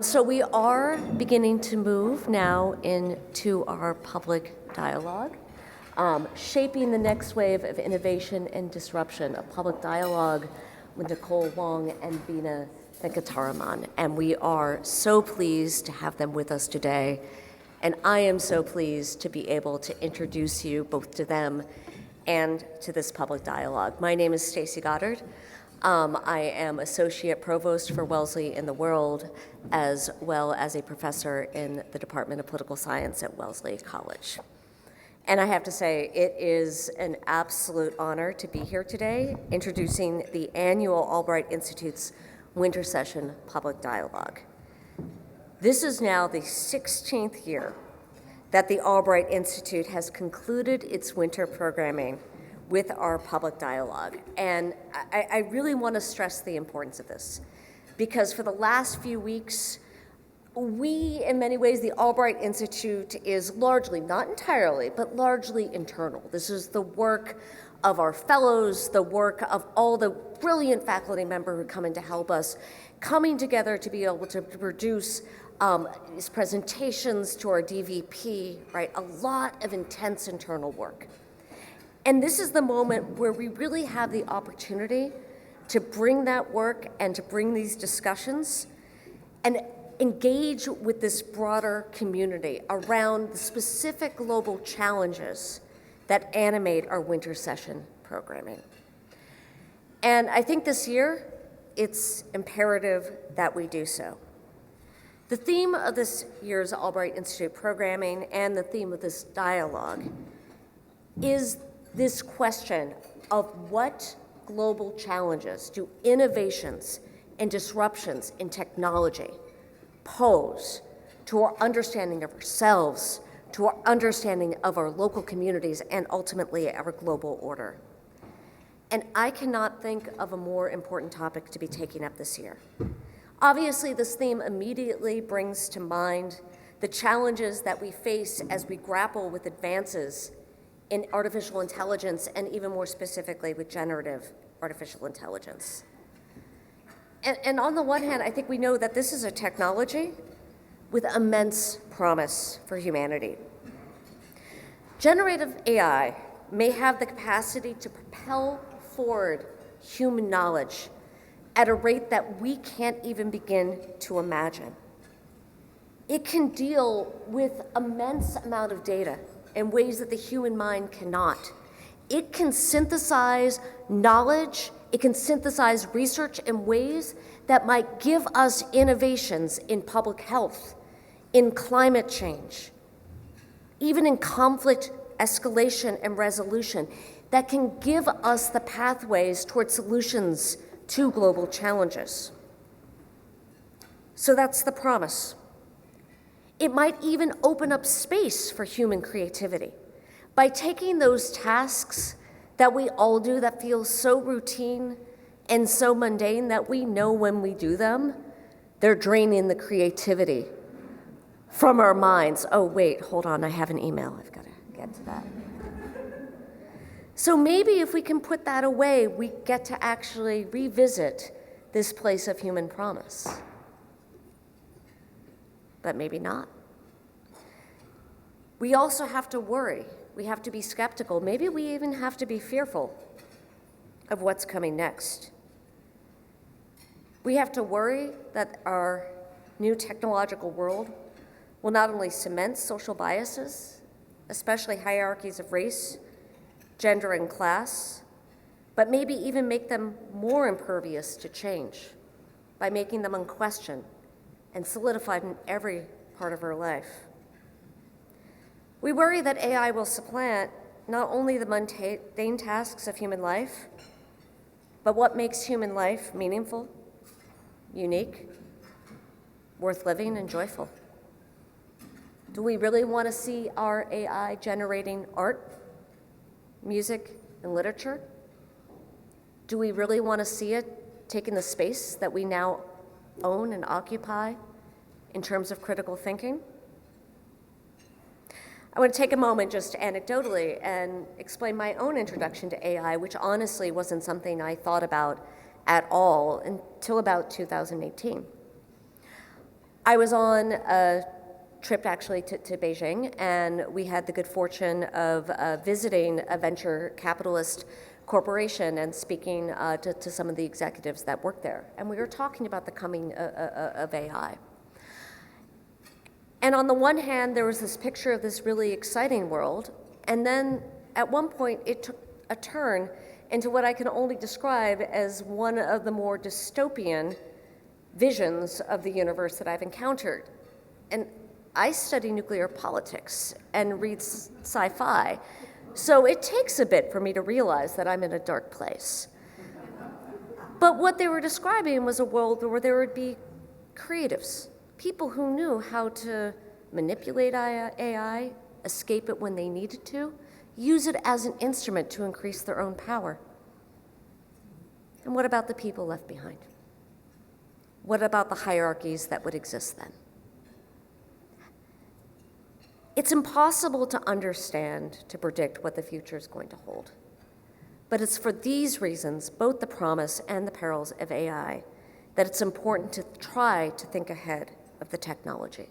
So we are beginning to move now into our public dialogue, shaping the next wave of innovation and disruption, a public dialogue with Nicole, Wong, and Bina, Venkataraman. And we are so pleased to have them with us today. And I am so pleased to be able to introduce you both to them and to this public dialogue. My name is Stacey Goddard. I am Associate Provost for Wellesley in the World, as well as a professor in the Department of Political Science at Wellesley College. And I have to say, it is an absolute honor to be here today, introducing the annual Albright Institute's Wintersession Public Dialogue. This is now the 16th year that the Albright Institute has concluded its winter programming with our public dialogue. And I really want to stress the importance of this, because for the last few weeks, we, in many ways, the Albright Institute is largely, not entirely, but largely internal. This is the work of our fellows, the work of all the brilliant faculty members who come in to help us, coming together to be able to produce these presentations to our DVP, right? A lot of intense internal work. And this is the moment where we really have the opportunity to bring that work and to bring these discussions and engage with this broader community around the specific global challenges that animate our winter session programming. And I think this year, it's imperative that we do so. The theme of this year's Albright Institute programming and the theme of this dialogue is this question of what global challenges do innovations and disruptions in technology pose to our understanding of ourselves, to our understanding of our local communities, and ultimately our global order. And I cannot think of a more important topic to be taking up this year. Obviously, this theme immediately brings to mind the challenges that we face as we grapple with advances in artificial intelligence, and even more specifically with generative artificial intelligence. And on the one hand, I think we know that this is a technology with immense promise for humanity. Generative AI may have the capacity to propel forward human knowledge at a rate that we can't even begin to imagine. It can deal with immense amount of data in ways that the human mind cannot. It can synthesize knowledge, it can synthesize research in ways that might give us innovations in public health, in climate change, even in conflict escalation and resolution, that can give us the pathways towards solutions to global challenges. So that's the promise. It might even open up space for human creativity by taking those tasks that we all do that feel so routine and so mundane that we know when we do them, they're draining the creativity from our minds. Oh, wait, hold on, I have an email. I've got to get to that. So maybe if we can put that away, we get to actually revisit this place of human promise. But maybe not. We also have to worry. We have to be skeptical. Maybe we even have to be fearful of what's coming next. We have to worry that our new technological world will not only cement social biases, especially hierarchies of race, gender, and class, but maybe even make them more impervious to change by making them unquestioned and solidified in every part of our life. We worry that AI will supplant not only the mundane tasks of human life, but what makes human life meaningful, unique, worth living, and joyful. Do we really want to see our AI generating art, music, and literature? Do we really want to see it taking the space that we now own and occupy in terms of critical thinking? I want to take a moment just anecdotally and explain my own introduction to AI, which honestly wasn't something I thought about at all until about 2018. I was on a trip actually to Beijing, and we had the good fortune of visiting a venture capitalist corporation and speaking to some of the executives that work there. And we were talking about the coming of AI. And on the one hand, there was this picture of this really exciting world, and then at one point it took a turn into what I can only describe as one of the more dystopian visions of the universe that I've encountered. And I study nuclear politics and read sci-fi, so it takes a bit for me to realize that I'm in a dark place. But what they were describing was a world where there would be creatives, people who knew how to manipulate AI, escape it when they needed to, use it as an instrument to increase their own power. And what about the people left behind? What about the hierarchies that would exist then? It's impossible to understand, to predict what the future is going to hold. But it's for these reasons, both the promise and the perils of AI, that it's important to try to think ahead of the technology.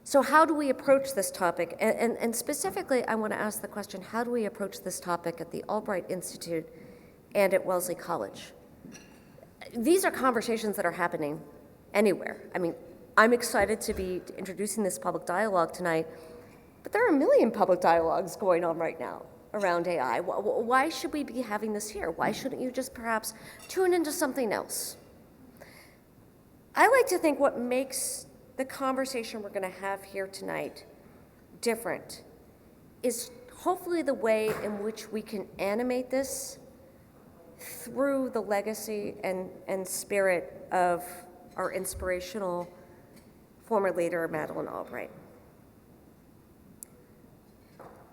So how do we approach this topic? And specifically, I want to ask the question, how do we approach this topic at the Albright Institute and at Wellesley College? These are conversations that are happening anywhere. I mean, I'm excited to be introducing this public dialogue tonight, but there are a million public dialogues going on right now around AI. Why should we be having this here? Why shouldn't you just perhaps tune into something else? I like to think what makes the conversation we're going to have here tonight different is hopefully the way in which we can animate this through the legacy and spirit of our inspirational former leader, Madeleine Albright.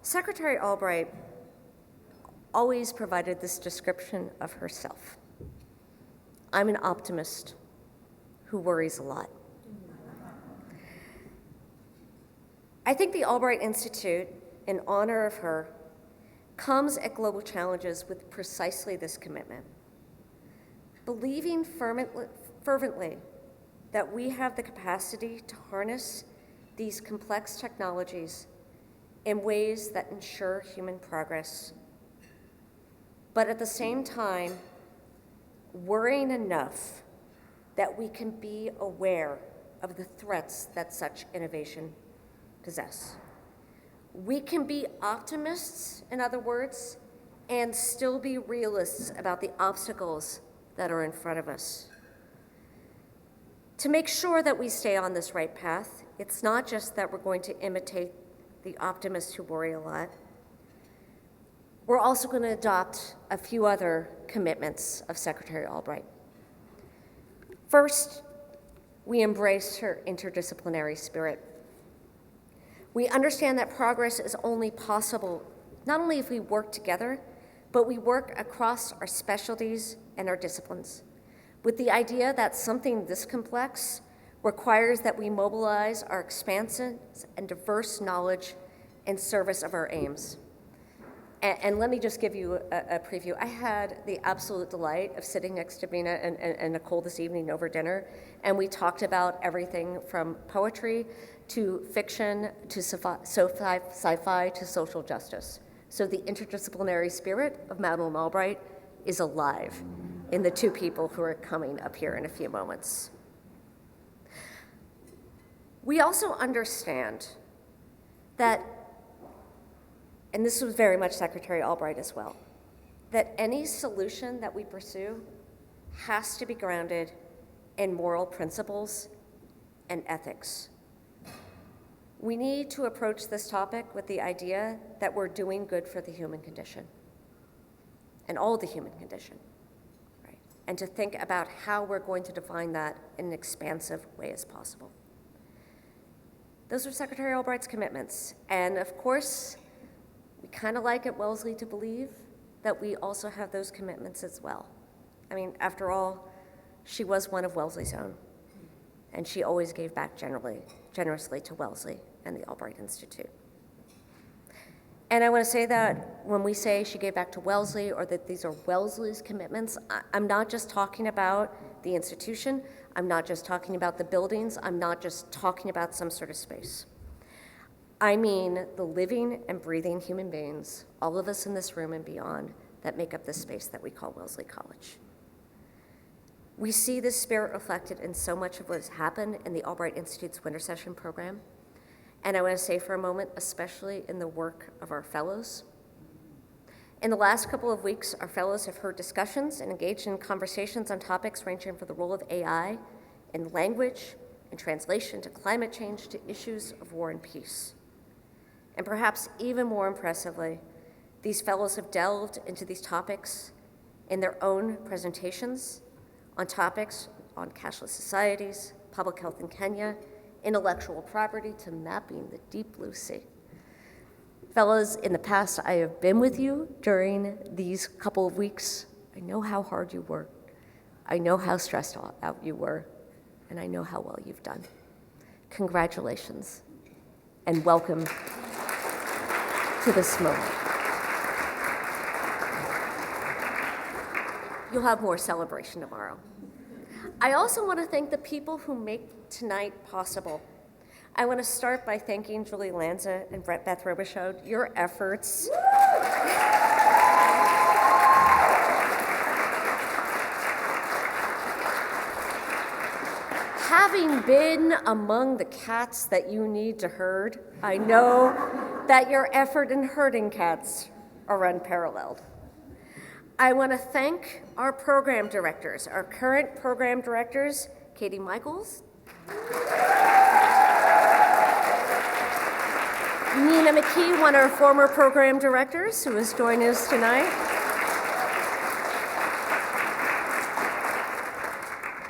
Secretary Albright always provided this description of herself. I'm an optimist who worries a lot. I think the Albright Institute, in honor of her, comes at global challenges with precisely this commitment. Believing fervently that we have the capacity to harness these complex technologies in ways that ensure human progress, but at the same time, worrying enough that we can be aware of the threats that such innovation possess. We can be optimists, in other words, and still be realists about the obstacles that are in front of us. To make sure that we stay on this right path, it's not just that we're going to imitate the optimists who worry a lot. We're also going to adopt a few other commitments of Secretary Albright. First, we embrace her interdisciplinary spirit. We understand that progress is only possible not only if we work together, but we work across our specialties and our disciplines, with the idea that something this complex requires that we mobilize our expansive and diverse knowledge in service of our aims. And let me just give you a preview. I had the absolute delight of sitting next to Bina and Nicole this evening over dinner, and we talked about everything from poetry to fiction to sci-fi to social justice. So the interdisciplinary spirit of Madeleine Albright is alive in the two people who are coming up here in a few moments. We also understand that, and this was very much Secretary Albright as well, that any solution that we pursue has to be grounded in moral principles and ethics. We need to approach this topic with the idea that we're doing good for the human condition and all the human condition, right? And to think about how we're going to define that in an expansive way as possible. Those are Secretary Albright's commitments. And of course, we kind of like at Wellesley to believe that we also have those commitments as well. I mean, after all, she was one of Wellesley's own, and she always gave back generously to Wellesley and the Albright Institute. And I want to say that when we say she gave back to Wellesley or that these are Wellesley's commitments, I'm not just talking about the institution. I'm not just talking about the buildings. I'm not just talking about some sort of space. I mean the living and breathing human beings, all of us in this room and beyond, that make up this space that we call Wellesley College. We see this spirit reflected in so much of what has happened in the Albright Institute's Wintersession program. And I want to say for a moment, especially in the work of our fellows. In the last couple of weeks, our fellows have heard discussions and engaged in conversations on topics ranging from the role of AI in language and translation to climate change to issues of war and peace. And perhaps even more impressively, these fellows have delved into these topics in their own presentations on topics on cashless societies, public health in Kenya, intellectual property to mapping the deep blue sea. Fellows, in the past, I have been with you during these couple of weeks. I know how hard you worked. I know how stressed out you were, and I know how well you've done. Congratulations, and welcome to this moment. You'll have more celebration tomorrow. I also want to thank the people who make tonight possible. I want to start by thanking Julie Lanza and Beth Robichaud. Your efforts having been among the cats that you need to herd, I know that your effort in herding cats are unparalleled. I want to thank our program directors, our current program directors, Katie Michaels, Nina McKee, one of our former program directors who is joining us tonight,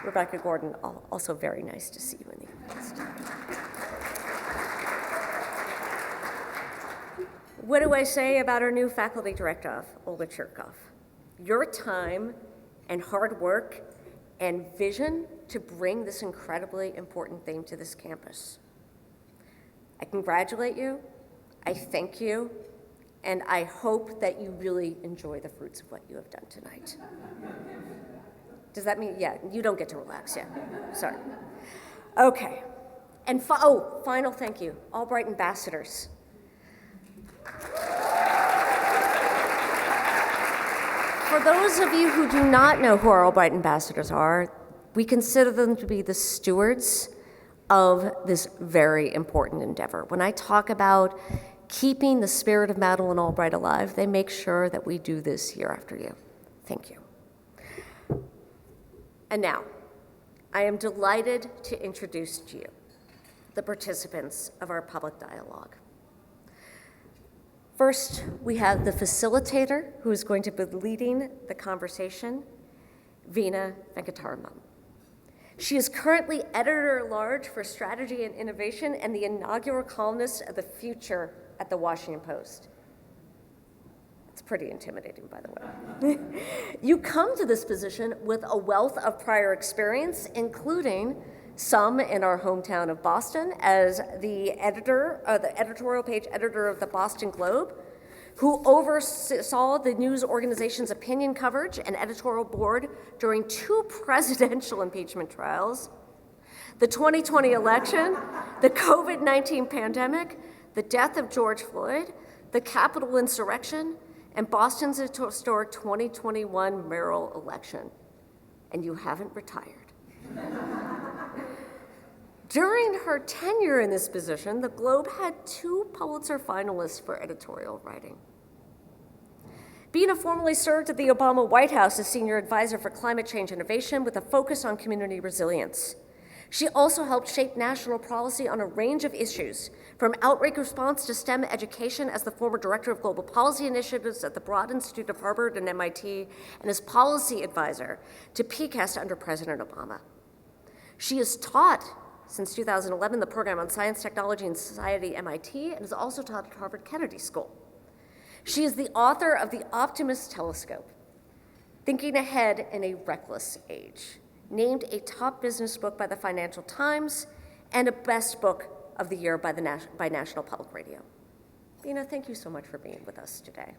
Rebecca Gordon, also very nice to see you in the audience. What do I say about our new faculty director, Olga Cherkov? Your time and hard work and vision to bring this incredibly important thing to this campus. I congratulate you, I thank you, and I hope that you really enjoy the fruits of what you have done tonight. Does that mean, yeah, you don't get to relax yet, sorry. Okay, and final thank you, Albright ambassadors. For those of you who do not know who our Albright ambassadors are, we consider them to be the stewards of this very important endeavor. When I talk about keeping the spirit of Madeleine Albright alive, they make sure that we do this year after year. Thank you. And now, I am delighted to introduce to you the participants of our public dialogue. First, we have the facilitator who is going to be leading the conversation, Bina Venkataraman. She is currently editor-at-large for strategy and innovation and the inaugural columnist of the Future at the Washington Post. It's pretty intimidating, by the way. You come to this position with a wealth of prior experience, including some in our hometown of Boston as the editorial page editor of the Boston Globe, who oversaw the news organization's opinion coverage and editorial board during 2 presidential impeachment trials, the 2020 election, the COVID-19 pandemic, the death of George Floyd, the Capitol insurrection, and Boston's historic 2021 mayoral election. And you haven't retired. During her tenure in this position, the Globe had 2 Pulitzer finalists for editorial writing. Bina formerly served at the Obama White House as senior advisor for climate change innovation with a focus on community resilience. She also helped shape national policy on a range of issues, from outbreak response to STEM education as the former director of global policy initiatives at the Broad Institute of Harvard and MIT, and as policy advisor to PCAST under President Obama. She has taught since 2011, the program on Science, Technology, and Society at MIT, and has also taught at Harvard Kennedy School. She is the author of The Optimist Telescope, Thinking Ahead in a Reckless Age, named a top business book by the Financial Times, and a best book of the year by National Public Radio. Bina, thank you so much for being with us today.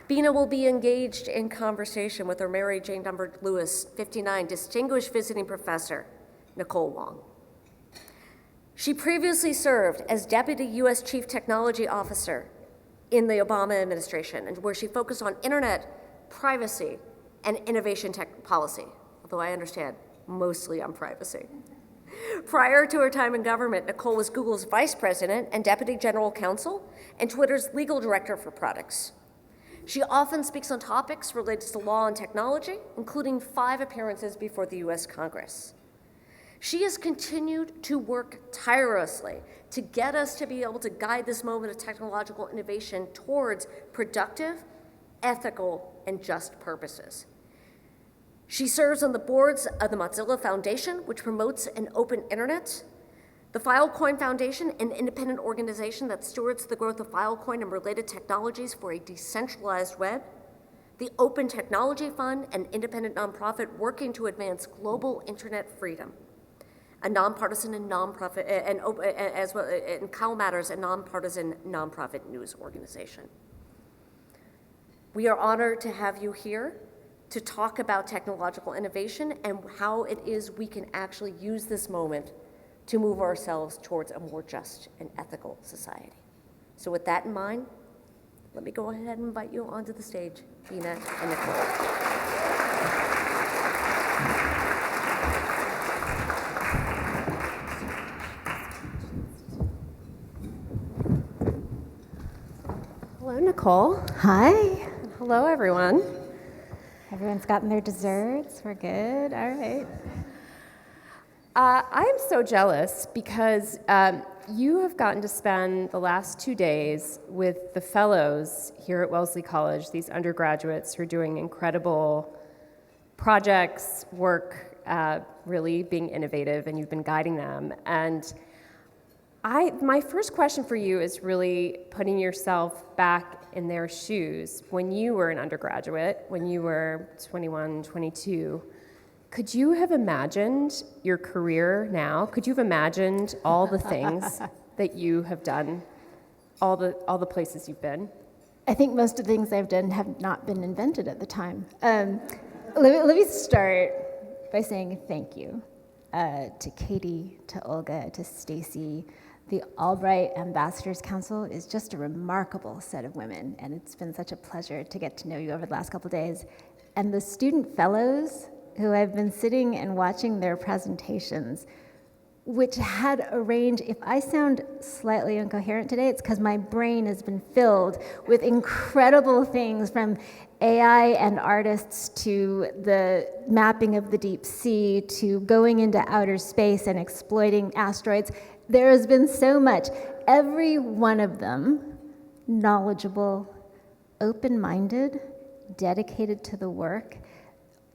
Bina will be engaged in conversation with her Mary Jane Dunbar Lewis, 59, Distinguished Visiting Professor, Nicole Wong. She previously served as Deputy U.S. Chief Technology Officer in the Obama administration, and where she focused on internet, privacy, and innovation tech policy, although I understand mostly on privacy. Prior to her time in government, Nicole was Google's Vice President and Deputy General Counsel and Twitter's Legal Director for Products. She often speaks on topics related to law and technology, including 5 appearances before the U.S. Congress. She has continued to work tirelessly to get us to be able to guide this moment of technological innovation towards productive, ethical, and just purposes. She serves on the boards of the Mozilla Foundation, which promotes an open internet, the Filecoin Foundation, an independent organization that stewards the growth of Filecoin and related technologies for a decentralized web, the Open Technology Fund, an independent nonprofit working to advance global internet freedom, a nonpartisan and nonprofit, as well, and Kyle Matters, a nonpartisan nonprofit news organization. We are honored to have you here to talk about technological innovation and how it is we can actually use this moment to move ourselves towards a more just and ethical society. So with that in mind, let me go ahead and invite you onto the stage, Bina and Nicole. Hello, Nicole. Hi. Hello, everyone. Everyone's gotten their desserts. We're good. All right. I am so jealous because you have gotten to spend the last 2 days with the fellows here at Wellesley College, these undergraduates who are doing incredible projects, work, really being innovative, and you've been guiding them. And my first question for you is really putting yourself back in their shoes. When you were an undergraduate, when you were 21, 22, could you have imagined your career now? Could you have imagined all the things that you have done, all the places you've been? I think most of the things I've done have not been invented at the time. Let me start by saying thank you to Katie, to Olga, to Stacy. The Albright Ambassadors Council is just a remarkable set of women, and it's been such a pleasure to get to know you over the last couple of days. And the student fellows who I've been sitting and watching their presentations, which had a range. If I sound slightly incoherent today, it's because my brain has been filled with incredible things, from AI and artists to the mapping of the deep sea to going into outer space and exploiting asteroids. There has been so much. Every one of them knowledgeable, open-minded, dedicated to the work,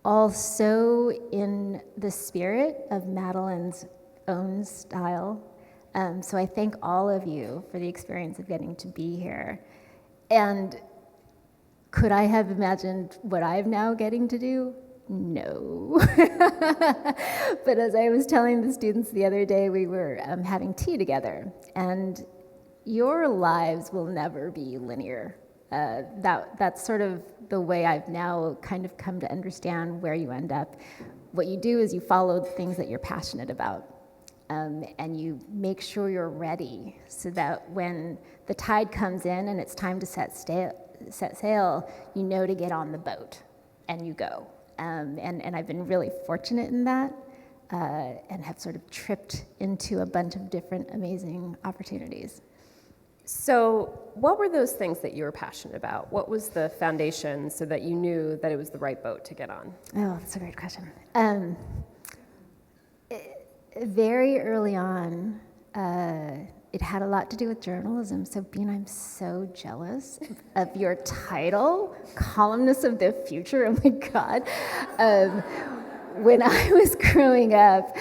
all so in the spirit of Madeline's own style. So I thank all of you for the experience of getting to be here. And could I have imagined what I'm now getting to do? No. But as I was telling the students the other day, we were having tea together, and your lives will never be linear. That's sort of the way I've now kind of come to understand where you end up. What you do is you follow the things that you're passionate about, and you make sure you're ready so that when the tide comes in and it's time to set sail, you know to get on the boat, and you go. And I've been really fortunate in that, and have sort of tripped into a bunch of different amazing opportunities. So what were those things that you were passionate about? What was the foundation so that you knew that it was the right boat to get on? Oh, that's a great question. Very early on, it had a lot to do with journalism. So, Bina, I'm so jealous of your title, Columnist of the Future. Oh my God. When I was growing up,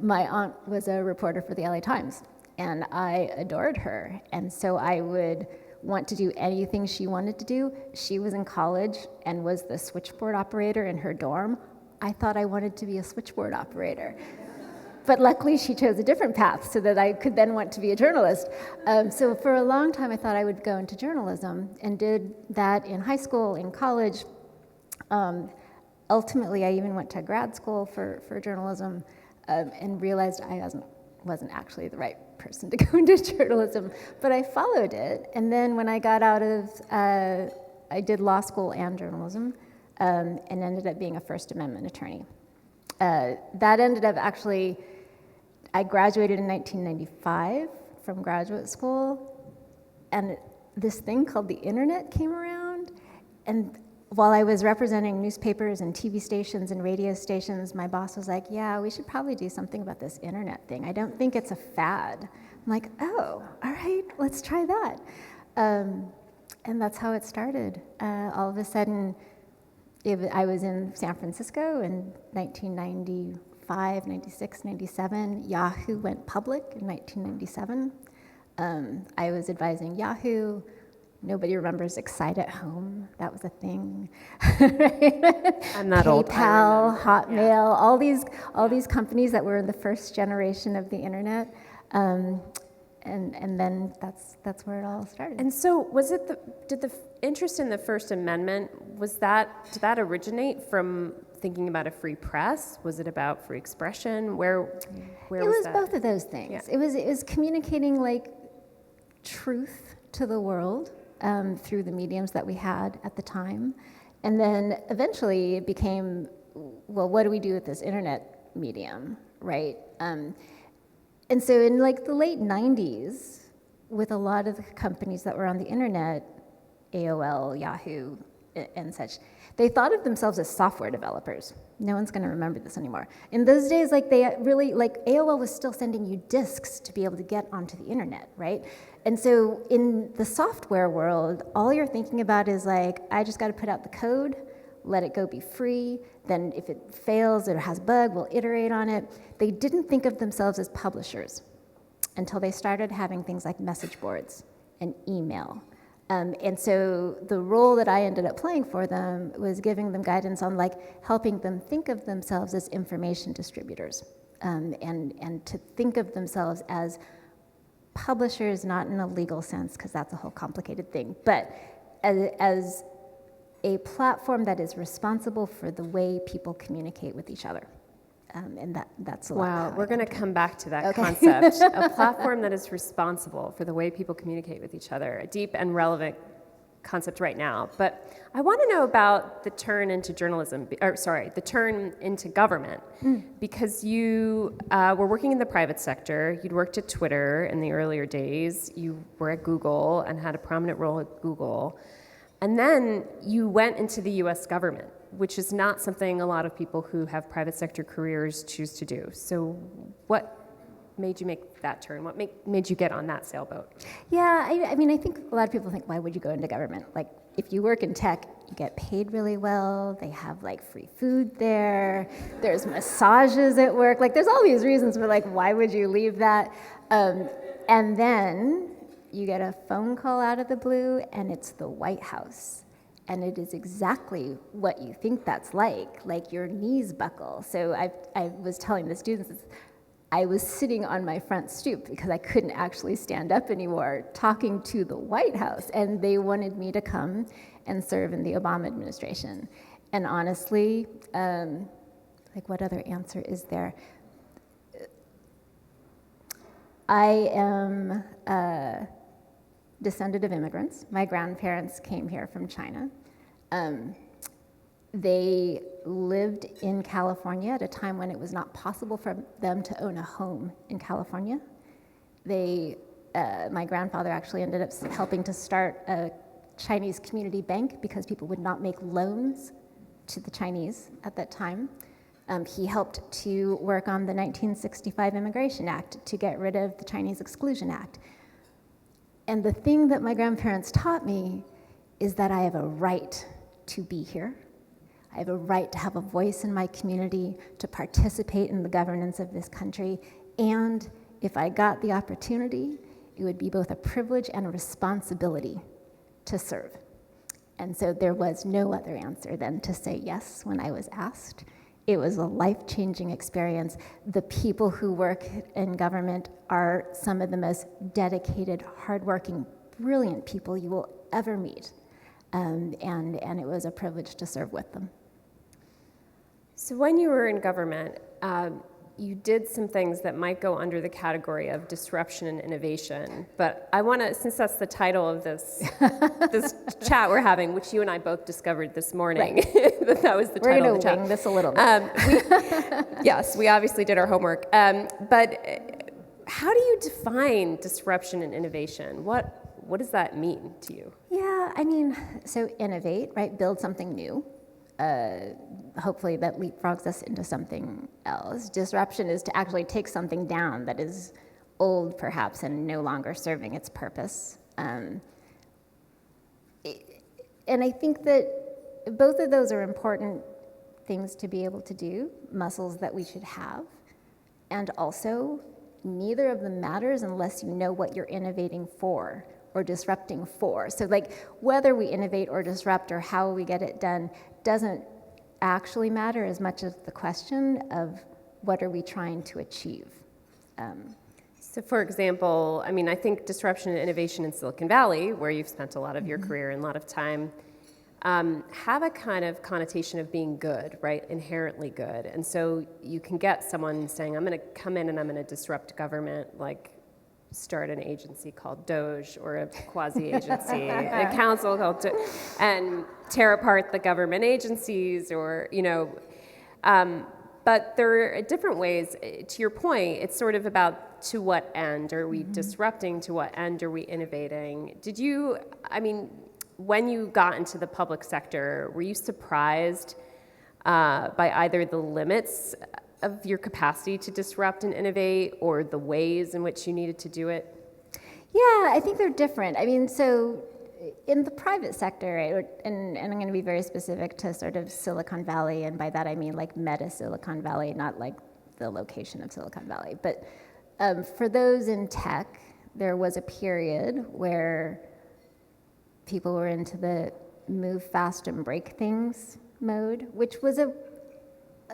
my aunt was a reporter for the LA Times, and I adored her. And so I would want to do anything she wanted to do. She was in college and was the switchboard operator in her dorm. I thought I wanted to be a switchboard operator. But luckily she chose a different path so that I could then want to be a journalist. So for a long time I thought I would go into journalism and did that in high school, in college. Ultimately, I even went to grad school for journalism and realized I wasn't actually the right person to go into journalism, but I followed it. And then when I got out of, I did law school and journalism and ended up being a First Amendment attorney. That ended up actually, I graduated in 1995 from graduate school, and this thing called the internet came around, and while I was representing newspapers and TV stations and radio stations, my boss was like, yeah, we should probably do something about this internet thing. I don't think it's a fad. I'm like, oh, all right, let's try that. And that's how it started. All of a sudden, I was in San Francisco in 1995, 96, 97. Yahoo went public in 1997. I was advising Yahoo. Nobody remembers Excite at Home. That was a thing. I'm not old. PayPal, Hotmail, all these companies that were in the first generation of the internet, and then that's where it all started. And so, did the interest in the First Amendment did that originate from thinking about a free press? Was it about free expression? Where it was that? Both of those things. Yeah. It was communicating like truth to the world. Through the mediums that we had at the time. And then eventually it became, well, what do we do with this internet medium, right? And so in like the late 90s, with a lot of the companies that were on the internet, AOL, Yahoo, and such, they thought of themselves as software developers. No one's going to remember this anymore. In those days, AOL was still sending you disks to be able to get onto the internet, right? And so in the software world, all you're thinking about is like, I just got to put out the code, let it go be free, then if it fails or has a bug, we'll iterate on it. They didn't think of themselves as publishers until they started having things like message boards and email. And so the role that I ended up playing for them was giving them guidance on like helping them think of themselves as information distributors, and to think of themselves as publishers, not in a legal sense, because that's a whole complicated thing, but as a platform that is responsible for the way people communicate with each other. And that's a lot. Wow, we're going to come back to that Okay. concept. A platform that is responsible for the way people communicate with each other, a deep and relevant concept right now. But I want to know about the turn into the turn into government, because you were working in the private sector. You'd worked at Twitter in the earlier days. You were at Google and had a prominent role at Google. And then you went into the US government, which is not something a lot of people who have private sector careers choose to do. So what made you make that turn? What made you get on that sailboat? Yeah, I mean, I think a lot of people think, why would you go into government? Like, if you work in tech, you get paid really well. They have like free food there. There's massages at work. Like, there's all these reasons for like, why would you leave that? And then you get a phone call out of the blue, and it's the White House. And it is exactly what you think that's like your knees buckle. So I was telling the students, I was sitting on my front stoop because I couldn't actually stand up anymore, talking to the White House, and they wanted me to come and serve in the Obama administration. And honestly, like, what other answer is there? I am descendant of immigrants. My grandparents came here from China. They lived in California at a time when it was not possible for them to own a home in California. My grandfather actually ended up helping to start a Chinese community bank because people would not make loans to the Chinese at that time. He helped to work on the 1965 Immigration Act to get rid of the Chinese Exclusion Act. And the thing that my grandparents taught me is that I have a right to be here. I have a right to have a voice in my community, to participate in the governance of this country, and if I got the opportunity, it would be both a privilege and a responsibility to serve. And so there was no other answer than to say yes when I was asked, It was a life-changing experience. The people who work in government are some of the most dedicated, hardworking, brilliant people you will ever meet. And it was a privilege to serve with them. So when you were in government, you did some things that might go under the category of disruption and innovation. But I want to, since that's the title of this this chat we're having, which you and I both discovered this morning, right. that was the title of the chat. We're going to wing this a little bit. Yes, we obviously did our homework. But how do you define disruption and innovation? What does that mean to you? Yeah, I mean, so innovate, right? Build something new. Hopefully that leapfrogs us into something else. Disruption is to actually take something down that is old, perhaps, and no longer serving its purpose. And I think that both of those are important things to be able to do, muscles that we should have. And also, neither of them matters unless you know what you're innovating for or disrupting for. So like whether we innovate or disrupt or how we get it done doesn't actually matter as much as the question of what are we trying to achieve. So for example, I mean, I think disruption and innovation in Silicon Valley, where you've spent a lot of your career and a lot of time, have a kind of connotation of being good, right? Inherently good. And so you can get someone saying, I'm going to come in and I'm going to disrupt government, like start an agency called Doge or a quasi-agency, a council called and tear apart the government agencies or, but there are different ways. To your point, it's sort of about to what end are we disrupting, to what end are we innovating? When you got into the public sector, were you surprised by either the limits of your capacity to disrupt and innovate or the ways in which you needed to do it? Yeah, I think they're different. I mean, so in the private sector, right, and I'm going to be very specific to sort of Silicon Valley, and by that I mean like meta Silicon Valley, not like the location of Silicon Valley. But for those in tech, there was a period where people were into the move fast and break things mode, which was a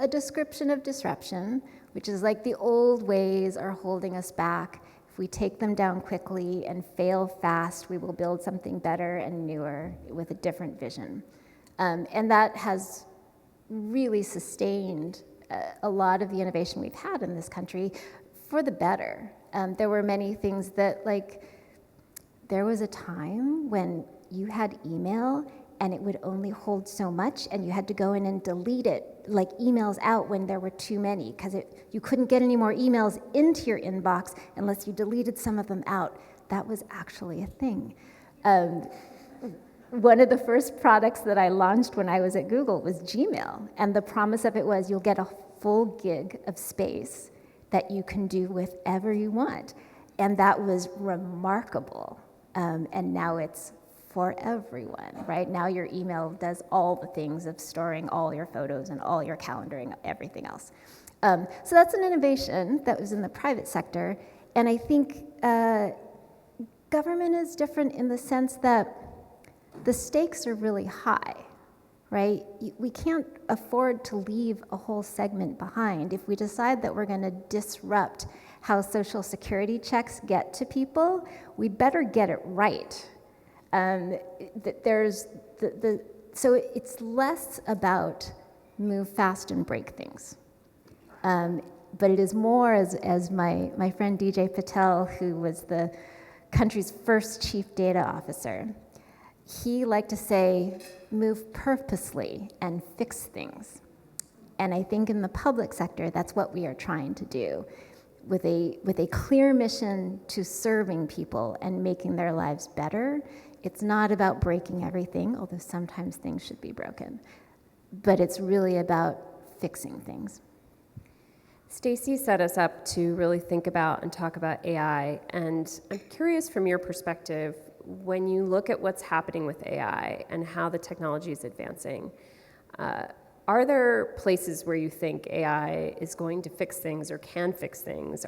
description of disruption, which is like the old ways are holding us back. If we take them down quickly and fail fast, we will build something better and newer with a different vision. And that has really sustained a lot of the innovation we've had in this country for the better. There were many things that, like, there was a time when you had email and it would only hold so much, and you had to go in and delete it, like emails out when there were too many, because you couldn't get any more emails into your inbox unless you deleted some of them out. That was actually a thing. One of the first products that I launched when I was at Google was Gmail, and the promise of it was you'll get a full gig of space that you can do whatever you want. And that was remarkable. And now it's for everyone, right? Now your email does all the things of storing all your photos and all your calendaring, everything else. So that's an innovation that was in the private sector. And I think government is different in the sense that the stakes are really high, right? We can't afford to leave a whole segment behind. If we decide that we're going to disrupt how Social Security checks get to people, we better get it right. So it's less about move fast and break things. But it is more, as my friend DJ Patel, who was the country's first chief data officer, he liked to say, move purposely and fix things. And I think in the public sector, that's what we are trying to do, with a clear mission to serving people and making their lives better. It's not about breaking everything, although sometimes things should be broken, but it's really about fixing things. Stacey set us up to really think about and talk about AI, and I'm curious from your perspective, when you look at what's happening with AI and how the technology is advancing, are there places where you think AI is going to fix things or can fix things?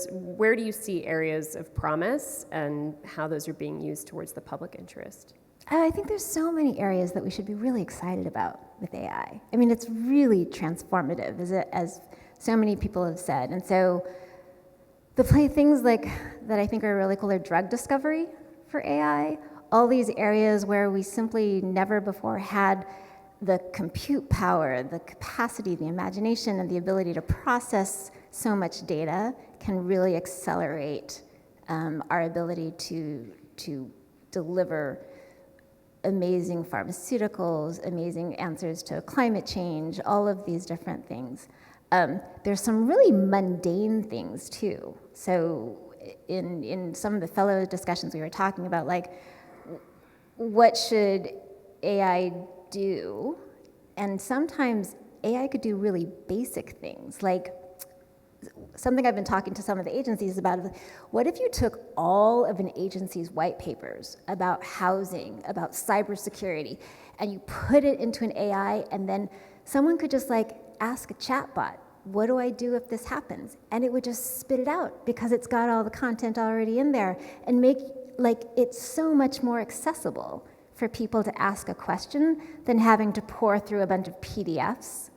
Where do you see areas of promise and how those are being used towards the public interest? I think there's so many areas that we should be really excited about with AI. I mean, it's really transformative, as so many people have said. And so things like that I think are really cool are drug discovery for AI, all these areas where we simply never before had the compute power, the capacity, the imagination, and the ability to process so much data can really accelerate our ability to deliver amazing pharmaceuticals, amazing answers to climate change, all of these different things. There's some really mundane things too. So in some of the fellow discussions we were talking about, like, what should AI do? And sometimes AI could do really basic things, like something I've been talking to some of the agencies about. What if you took all of an agency's white papers about housing, about cybersecurity, and you put it into an AI, and then someone could just like ask a chatbot, what do I do if this happens? And it would just spit it out because it's got all the content already in there, and make like it's so much more accessible for people to ask a question than having to pour through a bunch of PDFs.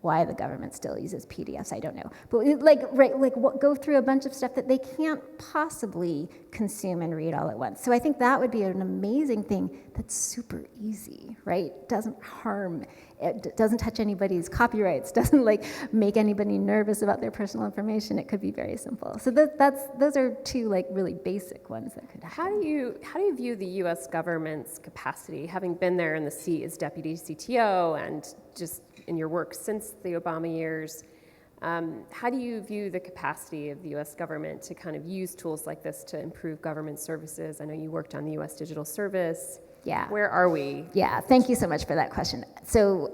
Why the government still uses PDFs, I don't know. But go through a bunch of stuff that they can't possibly consume and read all at once. So I think that would be an amazing thing that's super easy, right? Doesn't harm, it doesn't touch anybody's copyrights, doesn't like make anybody nervous about their personal information. It could be very simple. So those are two like really basic ones that could happen. How do you view the U.S. government's capacity, having been there in the seat as deputy CTO and just in your work since the Obama years, how do you view the capacity of the U.S. government to kind of use tools like this to improve government services? I know you worked on the U.S. Digital Service. Yeah. Where are we? Yeah, thank you so much for that question. So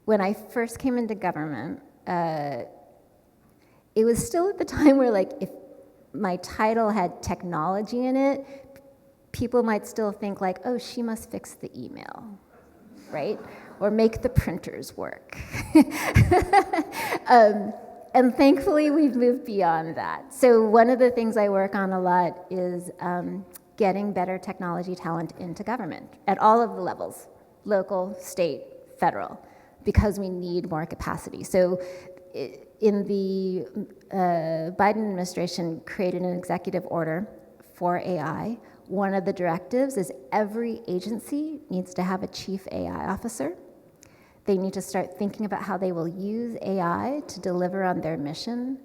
when I first came into government, it was still at the time where like if my title had technology in it, people might still think like, oh, she must fix the email, right? Or make the printers work. And thankfully, we've moved beyond that. So one of the things I work on a lot is getting better technology talent into government at all of the levels, local, state, federal, because we need more capacity. So in the Biden administration created an executive order for AI. One of the directives is every agency needs to have a chief AI officer. They need to start thinking about how they will use AI to deliver on their mission.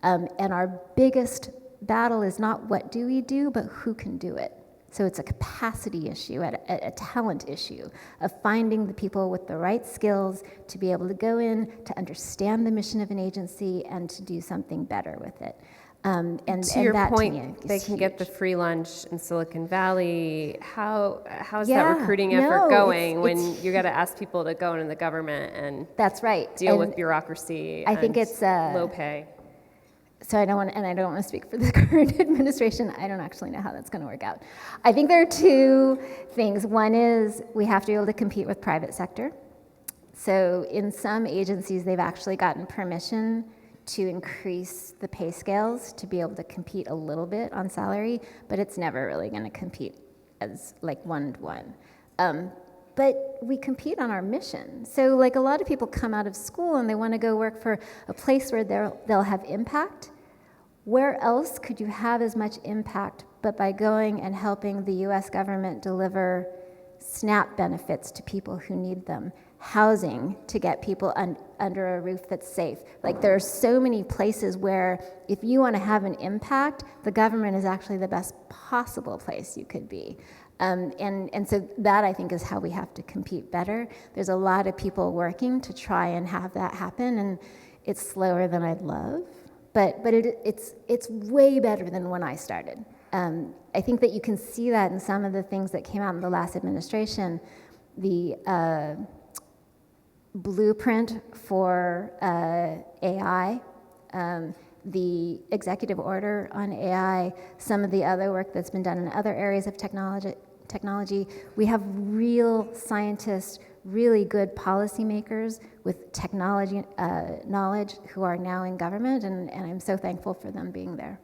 And our biggest battle is not what do we do, but who can do it. So it's a capacity issue, a talent issue of finding the people with the right skills to be able to go in, to understand the mission of an agency, and to do something better with it. To your point, to me, they can get the free lunch in Silicon Valley. How's Yeah, that recruiting effort no, going when it's- you got to ask people to go into the government and That's right. deal And with bureaucracy? I think and it's low pay. So I don't want to speak for the current administration. I don't actually know how that's going to work out. I think there are two things. One is we have to be able to compete with private sector. So in some agencies, they've actually gotten permission to increase the pay scales to be able to compete a little bit on salary, but it's never really going to compete as like one-to-one. But we compete on our mission. So like a lot of people come out of school and they want to go work for a place where they'll have impact. Where else could you have as much impact but by going and helping the US government deliver SNAP benefits to people who need them, housing to get people under a roof that's safe. Like there are so many places where if you want to have an impact, the government is actually the best possible place you could be. And so that I think is how we have to compete better. There's a lot of people working to try and have that happen, and it's slower than I'd love, but it's way better than when I started. I think that you can see that in some of the things that came out in the last administration. The blueprint for AI, the executive order on AI, some of the other work that's been done in other areas of technology. We have real scientists, really good policymakers with technology knowledge who are now in government, and I'm so thankful for them being there.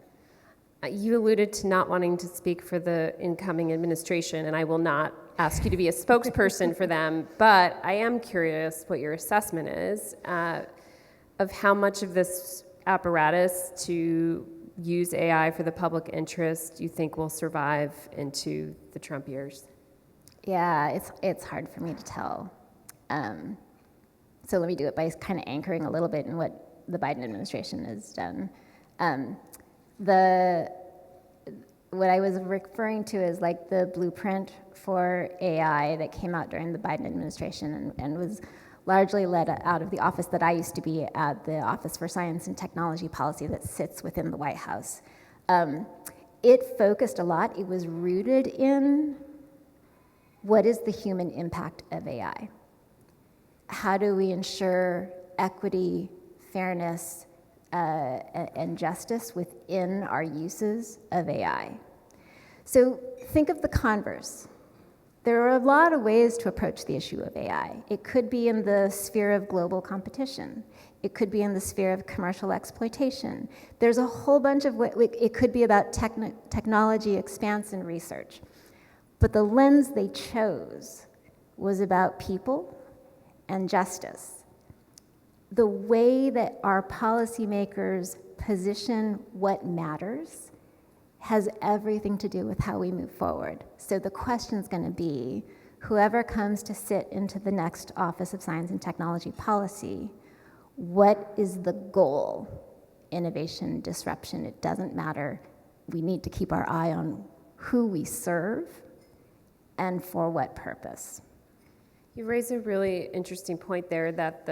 You alluded to not wanting to speak for the incoming administration, and I will not ask you to be a spokesperson for them, but I am curious what your assessment is of how much of this apparatus to use AI for the public interest you think will survive into the Trump years. Yeah, it's hard for me to tell. So let me do it by kind of anchoring a little bit in what the Biden administration has done. What I was referring to is like the blueprint for AI that came out during the Biden administration and was largely led out of the office that I used to be at, the Office for Science and Technology Policy that sits within the White House. It focused a lot, it was rooted in what is the human impact of AI? How do we ensure equity, fairness, and justice within our uses of AI? So think of the converse. There are a lot of ways to approach the issue of AI. It could be in the sphere of global competition. It could be in the sphere of commercial exploitation. There's a whole bunch of it could be about technology expanse and research. But the lens they chose was about people and justice. The way that our policymakers position what matters has everything to do with how we move forward. So the question's going to be, whoever comes to sit into the next Office of Science and Technology Policy, what is the goal? Innovation, disruption, it doesn't matter. We need to keep our eye on who we serve and for what purpose. You raise a really interesting point there that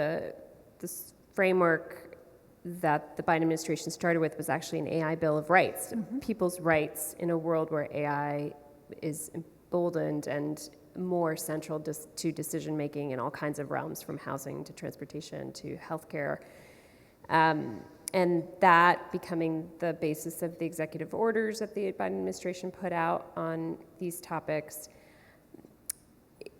this framework that the Biden administration started with was actually an AI Bill of Rights, people's rights in a world where AI is emboldened and more central to decision making in all kinds of realms, from housing to transportation to healthcare. And that becoming the basis of the executive orders that the Biden administration put out on these topics.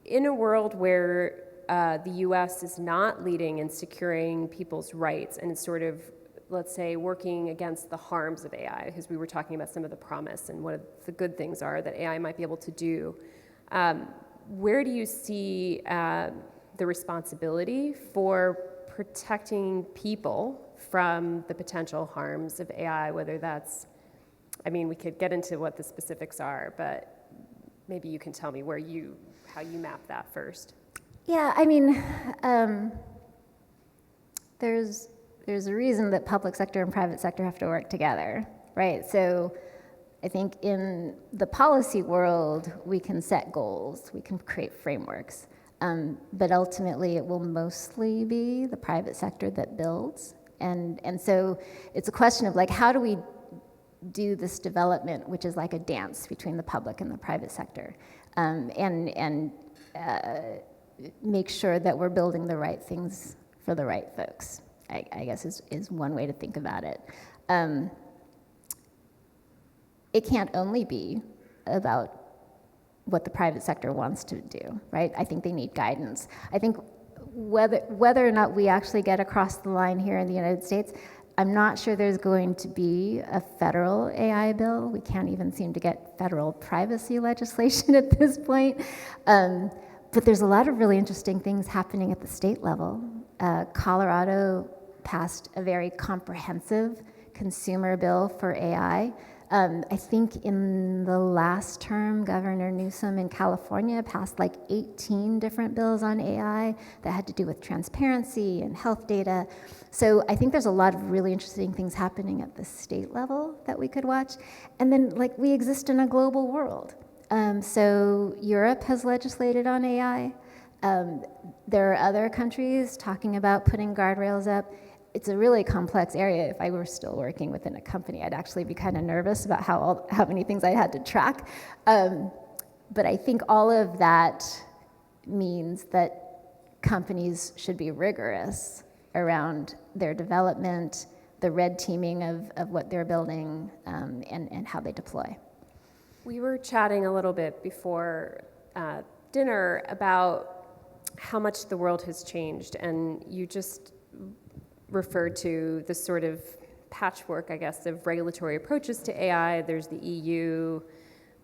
In a world where the U.S. is not leading in securing people's rights and sort of, let's say, working against the harms of AI, because we were talking about some of the promise and what the good things are that AI might be able to do, where do you see the responsibility for protecting people from the potential harms of AI, whether that's, I mean, we could get into what the specifics are, but maybe you can tell me how you map that first. Yeah, I mean, there's a reason that public sector and private sector have to work together, right? So I think in the policy world, we can set goals, we can create frameworks, but ultimately it will mostly be the private sector that builds. And so it's a question of like, how do we do this development, which is like a dance between the public and the private sector, and make sure that we're building the right things for the right folks, I guess is one way to think about it. It can't only be about what the private sector wants to do, right? I think they need guidance. I think whether or not we actually get across the line here in the United States, I'm not sure there's going to be a federal AI bill. We can't even seem to get federal privacy legislation at this point. But there's a lot of really interesting things happening at the state level. Colorado passed a very comprehensive consumer bill for AI. I think in the last term, Governor Newsom in California passed like 18 different bills on AI that had to do with transparency and health data. So I think there's a lot of really interesting things happening at the state level that we could watch. And then like we exist in a global world. So Europe has legislated on AI. There are other countries talking about putting guardrails up. It's a really complex area. If I were still working within a company, I'd actually be kind of nervous about how many things I had to track. But I think all of that means that companies should be rigorous around their development, the red teaming of what they're building, and how they deploy. We were chatting a little bit before dinner about how much the world has changed, and you just referred to the sort of patchwork, I guess, of regulatory approaches to AI. There's the EU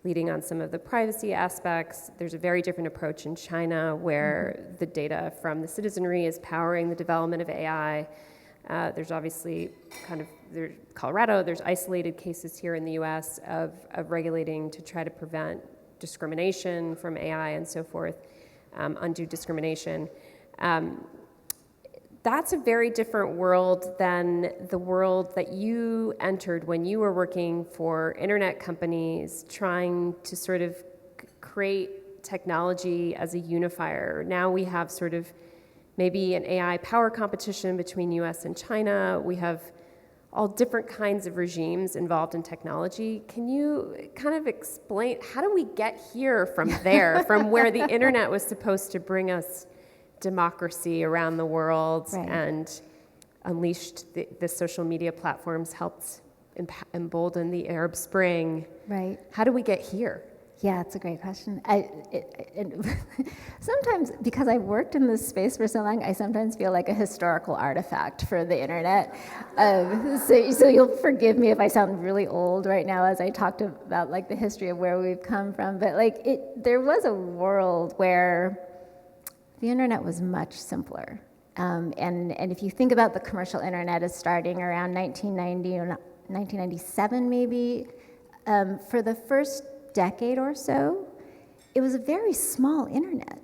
leading on some of the privacy aspects. There's a very different approach in China where the data from the citizenry is powering the development of AI. There's obviously there's Colorado, there's isolated cases here in the US of regulating to try to prevent discrimination from AI and so forth, undue discrimination. That's a very different world than the world that you entered when you were working for internet companies trying to sort of create technology as a unifier. Now we have sort of maybe an AI power competition between US and China. We have all different kinds of regimes involved in technology. Can you kind of explain, how do we get here from there, from where the internet was supposed to bring us democracy around the world, right, and unleashed the social media platforms helped embolden the Arab Spring. Right. How do we get here? Yeah, it's a great question. Sometimes, because I've worked in this space for so long, I sometimes feel like a historical artifact for the internet. So you'll forgive me if I sound really old right now as I talked about like the history of where we've come from. But like there was a world where the internet was much simpler. And if you think about the commercial internet as starting around 1990 or 1997 maybe, for the first decade or so, it was a very small internet.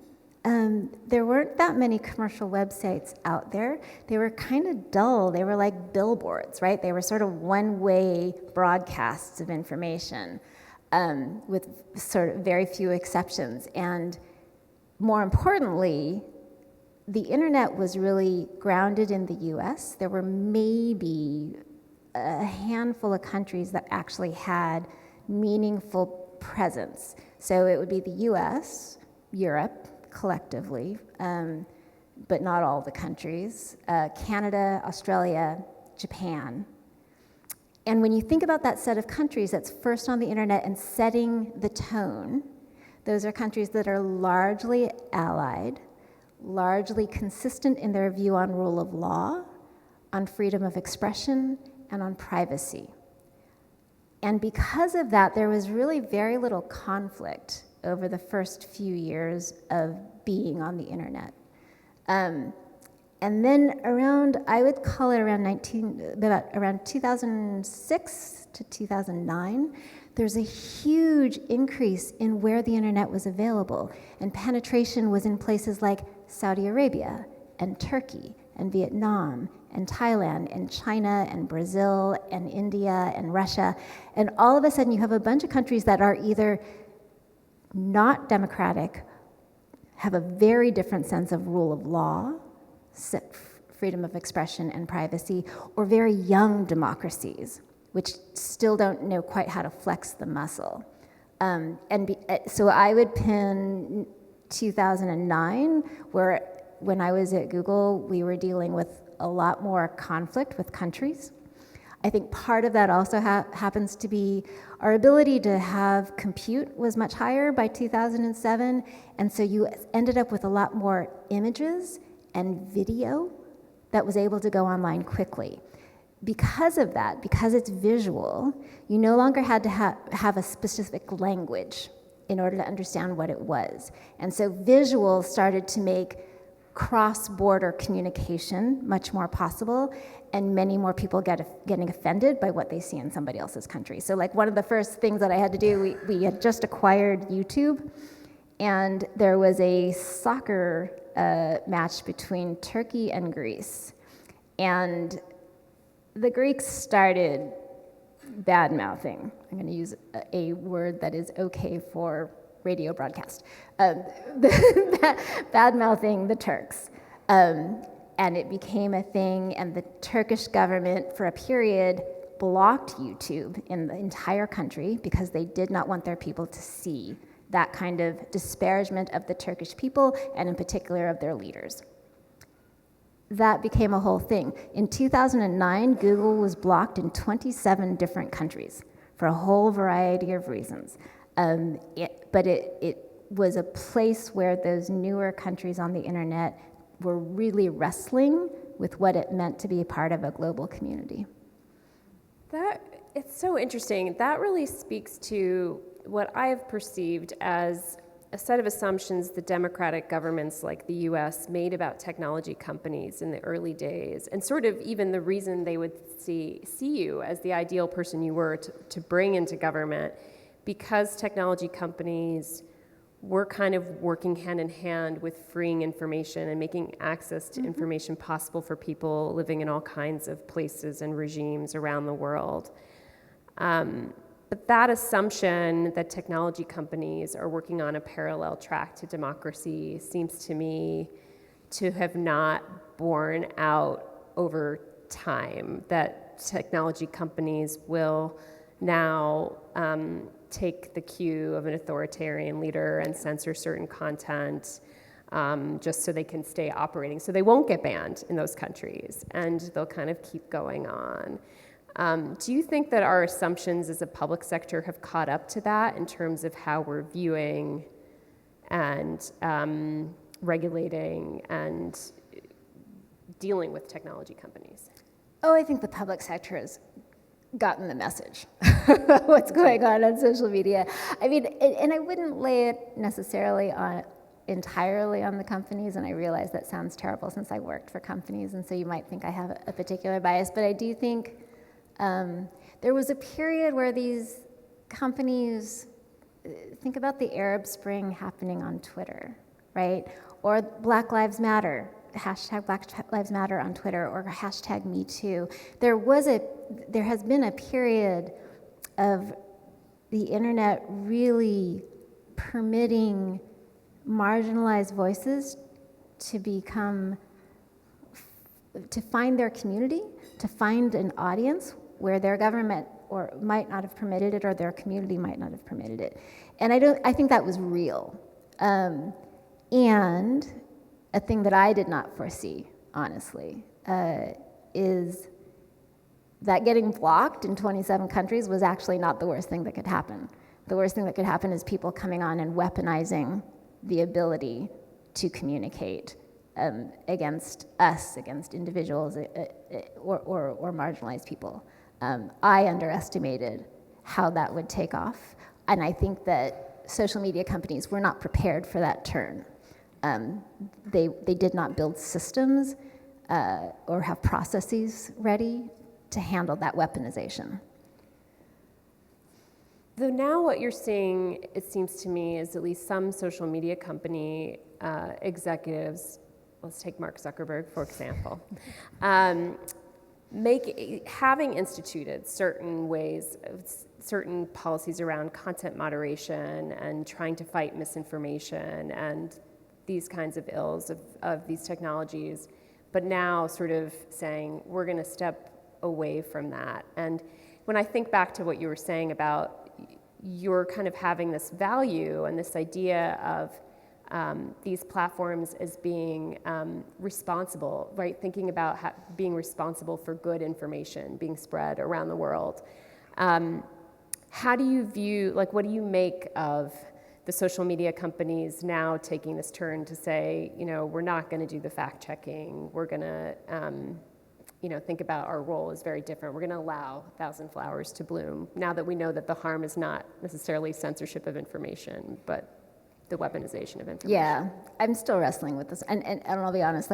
There weren't that many commercial websites out there. They were kind of dull. They were like billboards, right? They were sort of one-way broadcasts of information, with sort of very few exceptions. And more importantly, the internet was really grounded in the US. There were maybe a handful of countries that actually had meaningful presence. So it would be the US, Europe collectively, but not all the countries, Canada, Australia, Japan. And when you think about that set of countries that's first on the internet and setting the tone, those are countries that are largely allied, largely consistent in their view on rule of law, on freedom of expression, and on privacy. And because of that, there was really very little conflict over the first few years of being on the internet. And then I would call it around 2006 to 2009, there's a huge increase in where the internet was available. And penetration was in places like Saudi Arabia and Turkey and Vietnam and Thailand and China and Brazil and India and Russia. And all of a sudden you have a bunch of countries that are either not democratic, have a very different sense of rule of law, freedom of expression and privacy, or very young democracies, which still don't know quite how to flex the muscle. So I would pin 2009, where when I was at Google, we were dealing with a lot more conflict with countries. I think part of that also happens to be our ability to have compute was much higher by 2007, and so you ended up with a lot more images and video that was able to go online quickly. Because of that, because it's visual, you no longer had to have a specific language in order to understand what it was. And so visual started to make cross-border communication much more possible, and many more people getting offended by what they see in somebody else's country. So like one of the first things that I had to do, we had just acquired YouTube, and there was a soccer match between Turkey and Greece. And the Greeks started bad-mouthing. I'm going to use a word that is okay for radio broadcast. Bad-mouthing the Turks. And it became a thing, and the Turkish government, for a period, blocked YouTube in the entire country because they did not want their people to see that kind of disparagement of the Turkish people, and in particular of their leaders. That became a whole thing. In 2009, Google was blocked in 27 different countries for a whole variety of reasons. But it was a place where those newer countries on the internet were really wrestling with what it meant to be a part of a global community. It's so interesting. That really speaks to what I have perceived as a set of assumptions the democratic governments like the US made about technology companies in the early days, and sort of even the reason they would see you as the ideal person you were to bring into government, because technology companies were kind of working hand in hand with freeing information and making access to information possible for people living in all kinds of places and regimes around the world. But that assumption that technology companies are working on a parallel track to democracy seems to me to have not borne out over time, that technology companies will now take the cue of an authoritarian leader and censor certain content just so they can stay operating. So they won't get banned in those countries, and they'll kind of keep going on. Do you think that our assumptions as a public sector have caught up to that in terms of how we're viewing and regulating and dealing with technology companies? Oh, I think the public sector has gotten the message what's going on social media. I mean, and I wouldn't lay it necessarily entirely on the companies, and I realize that sounds terrible since I worked for companies, and so you might think I have a particular bias, but I do think there was a period where these companies, think about the Arab Spring happening on Twitter, right? Or Black Lives Matter, hashtag Black Lives Matter on Twitter, or hashtag Me Too. There has been a period of the internet really permitting marginalized voices to find their community, to find an audience where their government or might not have permitted it, or their community might not have permitted it. And I think that was real. And a thing that I did not foresee, honestly, is that getting blocked in 27 countries was actually not the worst thing that could happen. The worst thing that could happen is people coming on and weaponizing the ability to communicate against us, against individuals or marginalized people. I underestimated how that would take off, and I think that social media companies were not prepared for that turn. They did not build systems or have processes ready to handle that weaponization. Though now what you're seeing, it seems to me, is at least some social media company executives, let's take Mark Zuckerberg, for example, having instituted certain policies around content moderation and trying to fight misinformation and these kinds of ills of these technologies, but now sort of saying, we're going to step away from that. And when I think back to what you were saying about you're kind of having this value and this idea of these platforms as being responsible, right? Thinking about being responsible for good information being spread around the world. How do you view, what do you make of the social media companies now taking this turn to say, we're not going to do the fact checking, we're going to think about our role is very different. We're going to allow 1,000 flowers to bloom now that we know that the harm is not necessarily censorship of information, but the weaponization of information. Yeah, I'm still wrestling with this. And I'll be honest,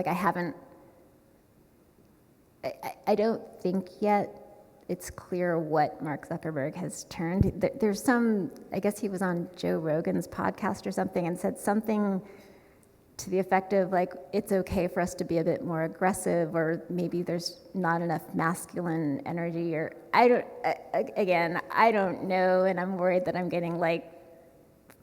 I don't think yet it's clear what Mark Zuckerberg has turned. There's I guess he was on Joe Rogan's podcast or something and said something to the effect of it's okay for us to be a bit more aggressive, or maybe there's not enough masculine energy, or I don't know, and I'm worried that I'm getting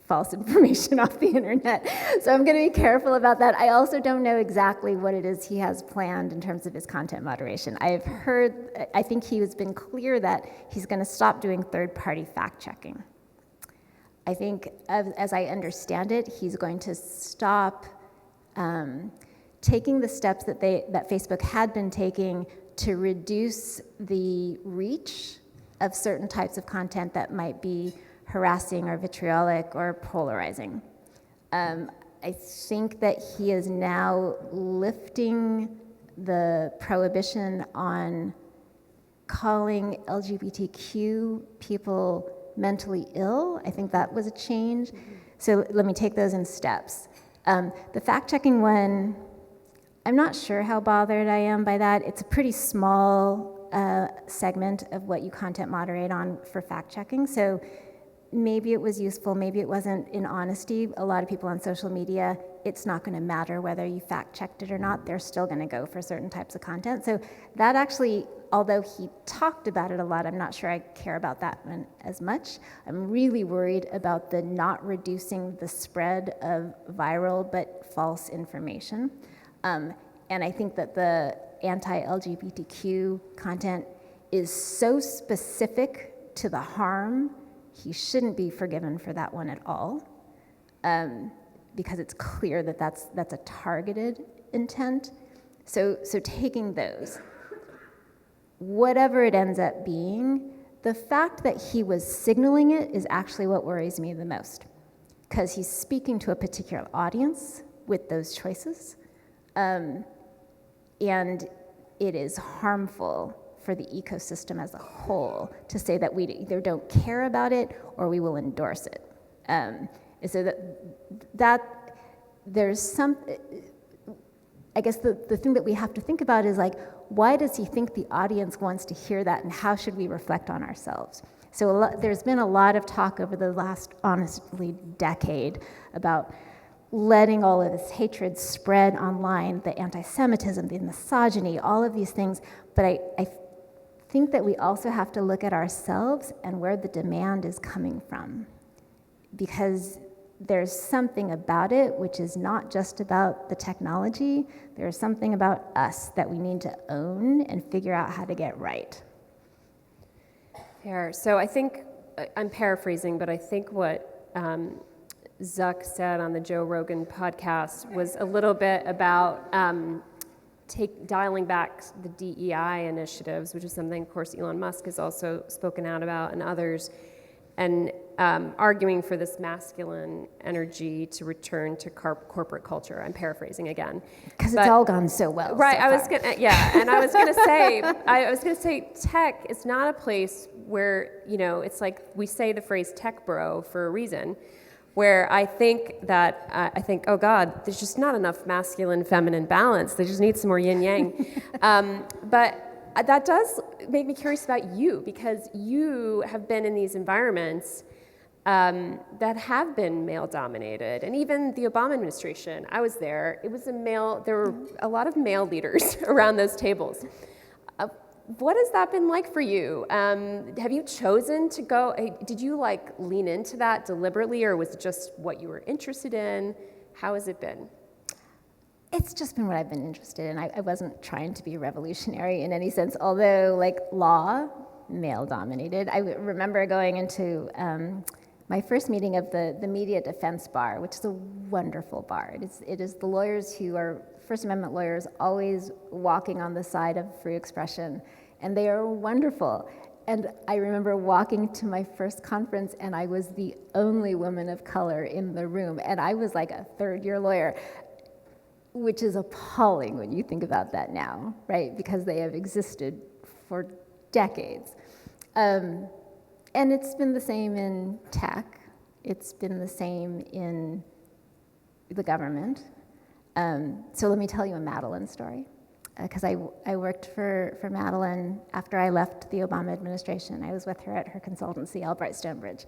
false information off the internet. So I'm going to be careful about that. I also don't know exactly what it is he has planned in terms of his content moderation. I think he has been clear that he's going to stop doing third-party fact-checking. I think, as I understand it, he's going to stop taking the steps that Facebook had been taking to reduce the reach of certain types of content that might be harassing or vitriolic or polarizing. I think that he is now lifting the prohibition on calling LGBTQ people mentally ill. I think that was a change. So let me take those in steps. The fact-checking one, I'm not sure how bothered I am by that. It's a pretty small segment of what you content moderate on for fact-checking. So maybe it was useful, maybe it wasn't. In honesty, a lot of people on social media, it's not going to matter whether you fact-checked it or not. They're still going to go for certain types of content. So that actually, although he talked about it a lot, I'm not sure I care about that one as much. I'm really worried about the not reducing the spread of viral but false information. And I think that the anti-LGBTQ content is so specific to the harm, he shouldn't be forgiven for that one at all, because it's clear that that's a targeted intent. So taking those, whatever it ends up being, the fact that he was signaling it is actually what worries me the most, because he's speaking to a particular audience with those choices. And it is harmful for the ecosystem as a whole to say that we either don't care about it or we will endorse it. And so that there's some, I guess the thing that we have to think about is like, why does he think the audience wants to hear that, and how should we reflect on ourselves? So there's been a lot of talk over the last, honestly, decade about letting all of this hatred spread online, the anti-Semitism, the misogyny, all of these things. But I think that we also have to look at ourselves and where the demand is coming from. Because there's something about it which is not just about the technology. There's something about us that we need to own and figure out how to get right. Fair. So I think, I'm paraphrasing, but I think what Zuck said on the Joe Rogan podcast was a little bit about dialing back the DEI initiatives, which is something, of course, Elon Musk has also spoken out about, and others, and arguing for this masculine energy to return to corporate culture. I'm paraphrasing again. Because it's all gone so well. Right, so I was far. gonna, yeah, and I was gonna say, tech is not a place where, it's like we say the phrase tech bro for a reason, where I think, oh God, there's just not enough masculine, feminine balance. They just need some more yin yang. But that does make me curious about you, because you have been in these environments that have been male-dominated, and even the Obama administration. I was there. It was there were a lot of male leaders around those tables. What has that been like for you? Have you chosen to go? Did you lean into that deliberately, or was it just what you were interested in? How has it been? It's just been what I've been interested in. I wasn't trying to be revolutionary in any sense, although law, male-dominated. I remember going into my first meeting of the Media Defense Bar, which is a wonderful bar. It is the lawyers who are First Amendment lawyers always walking on the side of free expression, and they are wonderful. And I remember walking to my first conference, and I was the only woman of color in the room, and I was like a third-year lawyer, which is appalling when you think about that now, right? Because they have existed for decades. And it's been the same in tech. It's been the same in the government. So let me tell you a Madeline story, because I worked for Madeline after I left the Obama administration. I was with her at her consultancy, Albright Institute.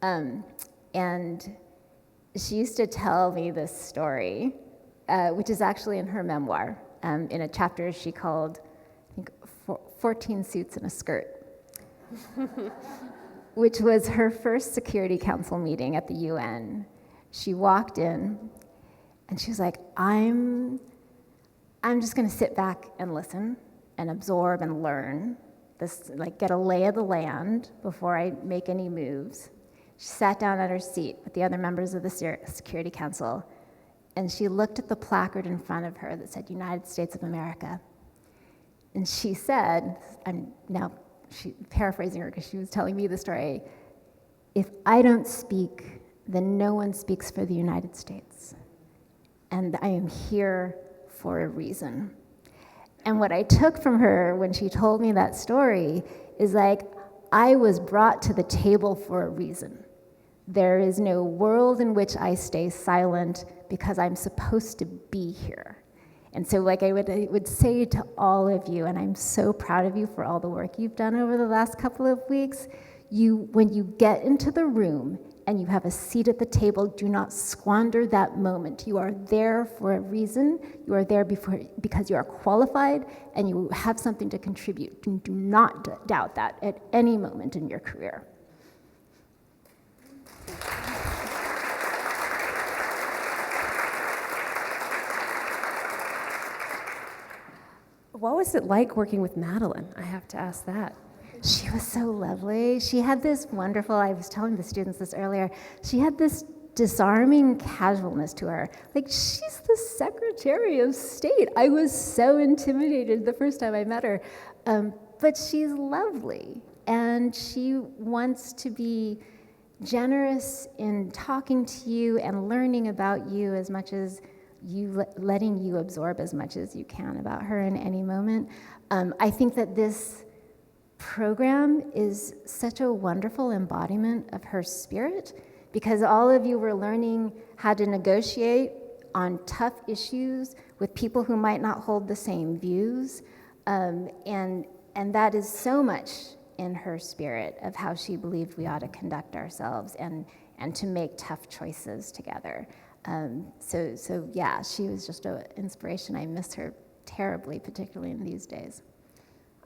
And she used to tell me this story, which is actually in her memoir, in a chapter she called, I think, 14 Suits and a Skirt, which was her first Security Council meeting at the UN. She walked in, and she was like, I'm just going to sit back and listen and absorb and learn this, get a lay of the land before I make any moves. She sat down at her seat with the other members of the Security Council, and she looked at the placard in front of her that said United States of America. And she said, paraphrasing her because she was telling me the story, if I don't speak, then no one speaks for the United States. And I am here for a reason. And what I took from her when she told me that story is like, I was brought to the table for a reason. There is no world in which I stay silent because I'm supposed to be here. And so like I would say to all of you, and I'm so proud of you for all the work you've done over the last couple of weeks, when you get into the room and you have a seat at the table, do not squander that moment. You are there for a reason. You are there because you are qualified and you have something to contribute. Do not doubt that at any moment in your career. What was it like working with Madeline? I have to ask that. She was so lovely. She had this wonderful, I was telling the students this earlier, she had this disarming casualness to her. Like, she's the Secretary of State. I was so intimidated the first time I met her. But she's lovely, and she wants to be generous in talking to you and learning about you as much as letting you absorb as much as you can about her in any moment. I think that this program is such a wonderful embodiment of her spirit, because all of you were learning how to negotiate on tough issues with people who might not hold the same views, and that is so much in her spirit of how she believed we ought to conduct ourselves and to make tough choices together. So yeah, she was just an inspiration. I miss her terribly, particularly in these days.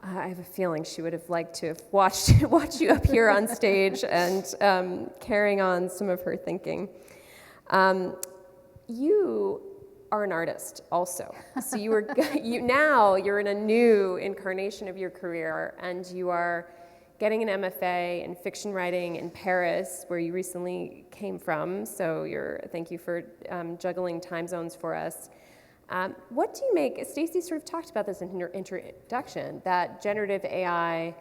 I have a feeling she would have liked to have watched you up here on stage and carrying on some of her thinking. You are an artist also. So you're in a new incarnation of your career, and you are getting an MFA in fiction writing in Paris, where you recently came from. So thank you for juggling time zones for us. What do you make, Stacey sort of talked about this in her introduction, that generative AI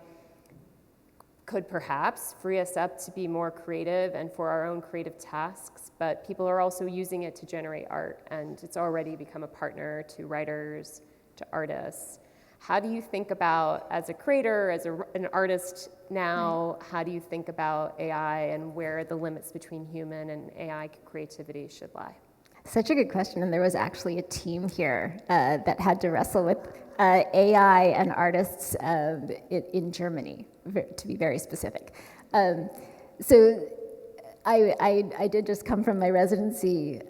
could perhaps free us up to be more creative and for our own creative tasks, but people are also using it to generate art, and it's already become a partner to writers, to artists. How do you think about, as a creator, as an artist now, how do you think about AI and where the limits between human and AI creativity should lie? Such a good question, and there was actually a team here that had to wrestle with AI and artists in Germany, to be very specific. So I did just come from my residency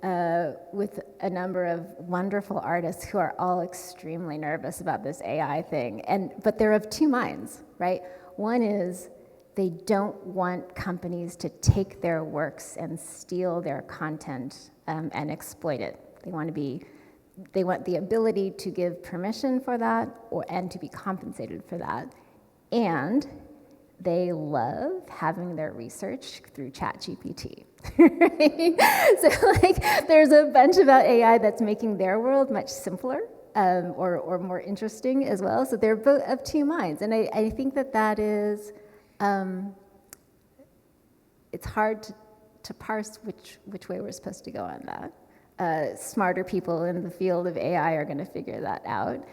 with a number of wonderful artists who are all extremely nervous about this AI thing, but they're of two minds, right? One is they don't want companies to take their works and steal their content and exploit it. They want the ability to give permission for that and to be compensated for that. And they love having their research through ChatGPT. Right? So there's a bunch about AI that's making their world much simpler or more interesting as well. So they're both of two minds. And I think that is, it's hard to parse which way we're supposed to go on that. Smarter people in the field of AI are going to figure that out.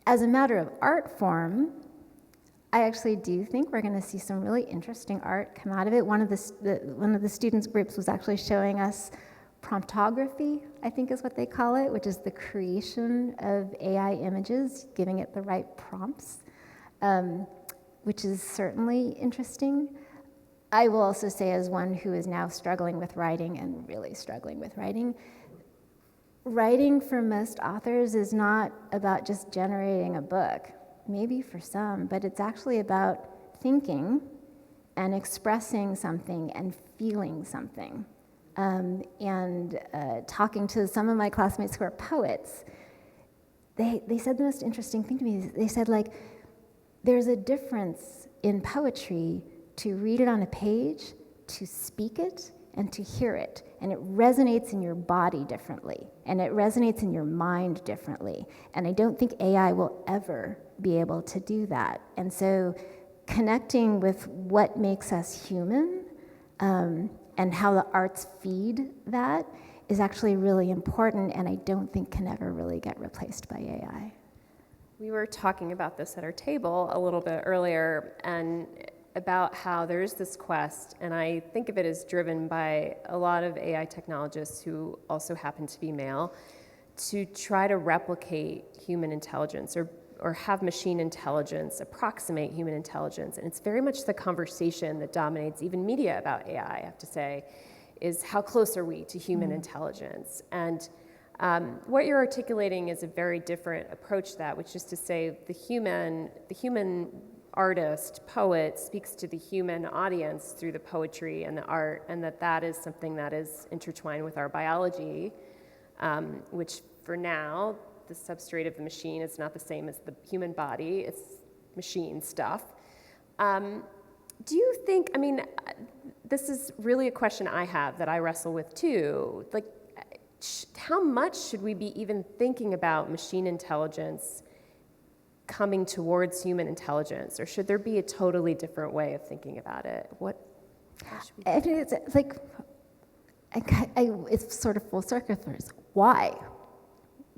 As a matter of art form, I actually do think we're going to see some really interesting art come out of it. One of the students' groups was actually showing us promptography, I think is what they call it, which is the creation of AI images, giving it the right prompts, which is certainly interesting. I will also say, as one who is now struggling with writing and really struggling with writing for most authors is not about just generating a book, maybe for some, but it's actually about thinking and expressing something and feeling something. And talking to some of my classmates who are poets, they said the most interesting thing to me. They said, there's a difference in poetry to read it on a page, to speak it, and to hear it. And it resonates in your body differently, and it resonates in your mind differently. And I don't think AI will ever be able to do that. And so connecting with what makes us human and how the arts feed that is actually really important, and I don't think can ever really get replaced by AI. We were talking about this at our table a little bit earlier, and about how there's this quest, and I think of it as driven by a lot of AI technologists who also happen to be male, to try to replicate human intelligence or have machine intelligence approximate human intelligence. And it's very much the conversation that dominates even media about AI, I have to say, is how close are we to human intelligence? And what you're articulating is a very different approach to that, which is to say the human artist, poet, speaks to the human audience through the poetry and the art, and that is something that is intertwined with our biology, which for now, the substrate of the machine is not the same as the human body, it's machine stuff. Do you think, I mean, this is really a question I have that I wrestle with too, like, how much should we be even thinking about machine intelligence coming towards human intelligence, or should there be a totally different way of thinking about it? How should we do? I mean, it's like, it's sort of full circle for us. Why?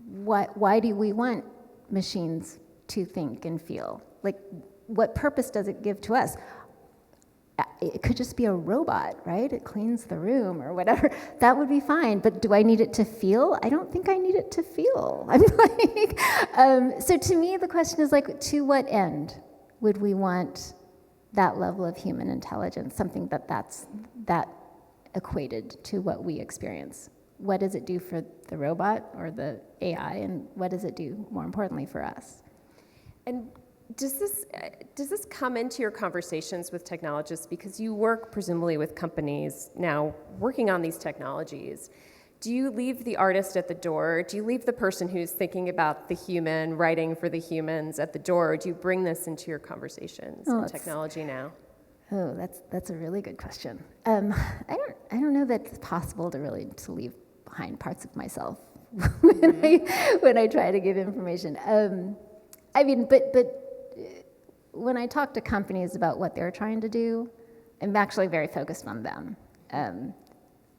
Why do we want machines to think and feel? Like, what purpose does it give to us? It could just be a robot, right? It cleans the room or whatever. That would be fine. But do I need it to feel? I don't think I need it to feel. I'm like, so to me, the question is like, to what end would we want that level of human intelligence? Something that's that equated to what we experience. What does it do for the robot or the AI, and what does it do, more importantly, for us? And does this come into your conversations with technologists? Because you work presumably with companies now working on these technologies. Do you leave the artist at the door? Do you leave the person who's thinking about the human, writing for the humans at the door? Or do you bring this into your conversations in technology now? Oh, that's a really good question. I don't know that it's possible to leave behind parts of myself when I try to give information. I mean, but when I talk to companies about what they're trying to do, I'm actually very focused on them. And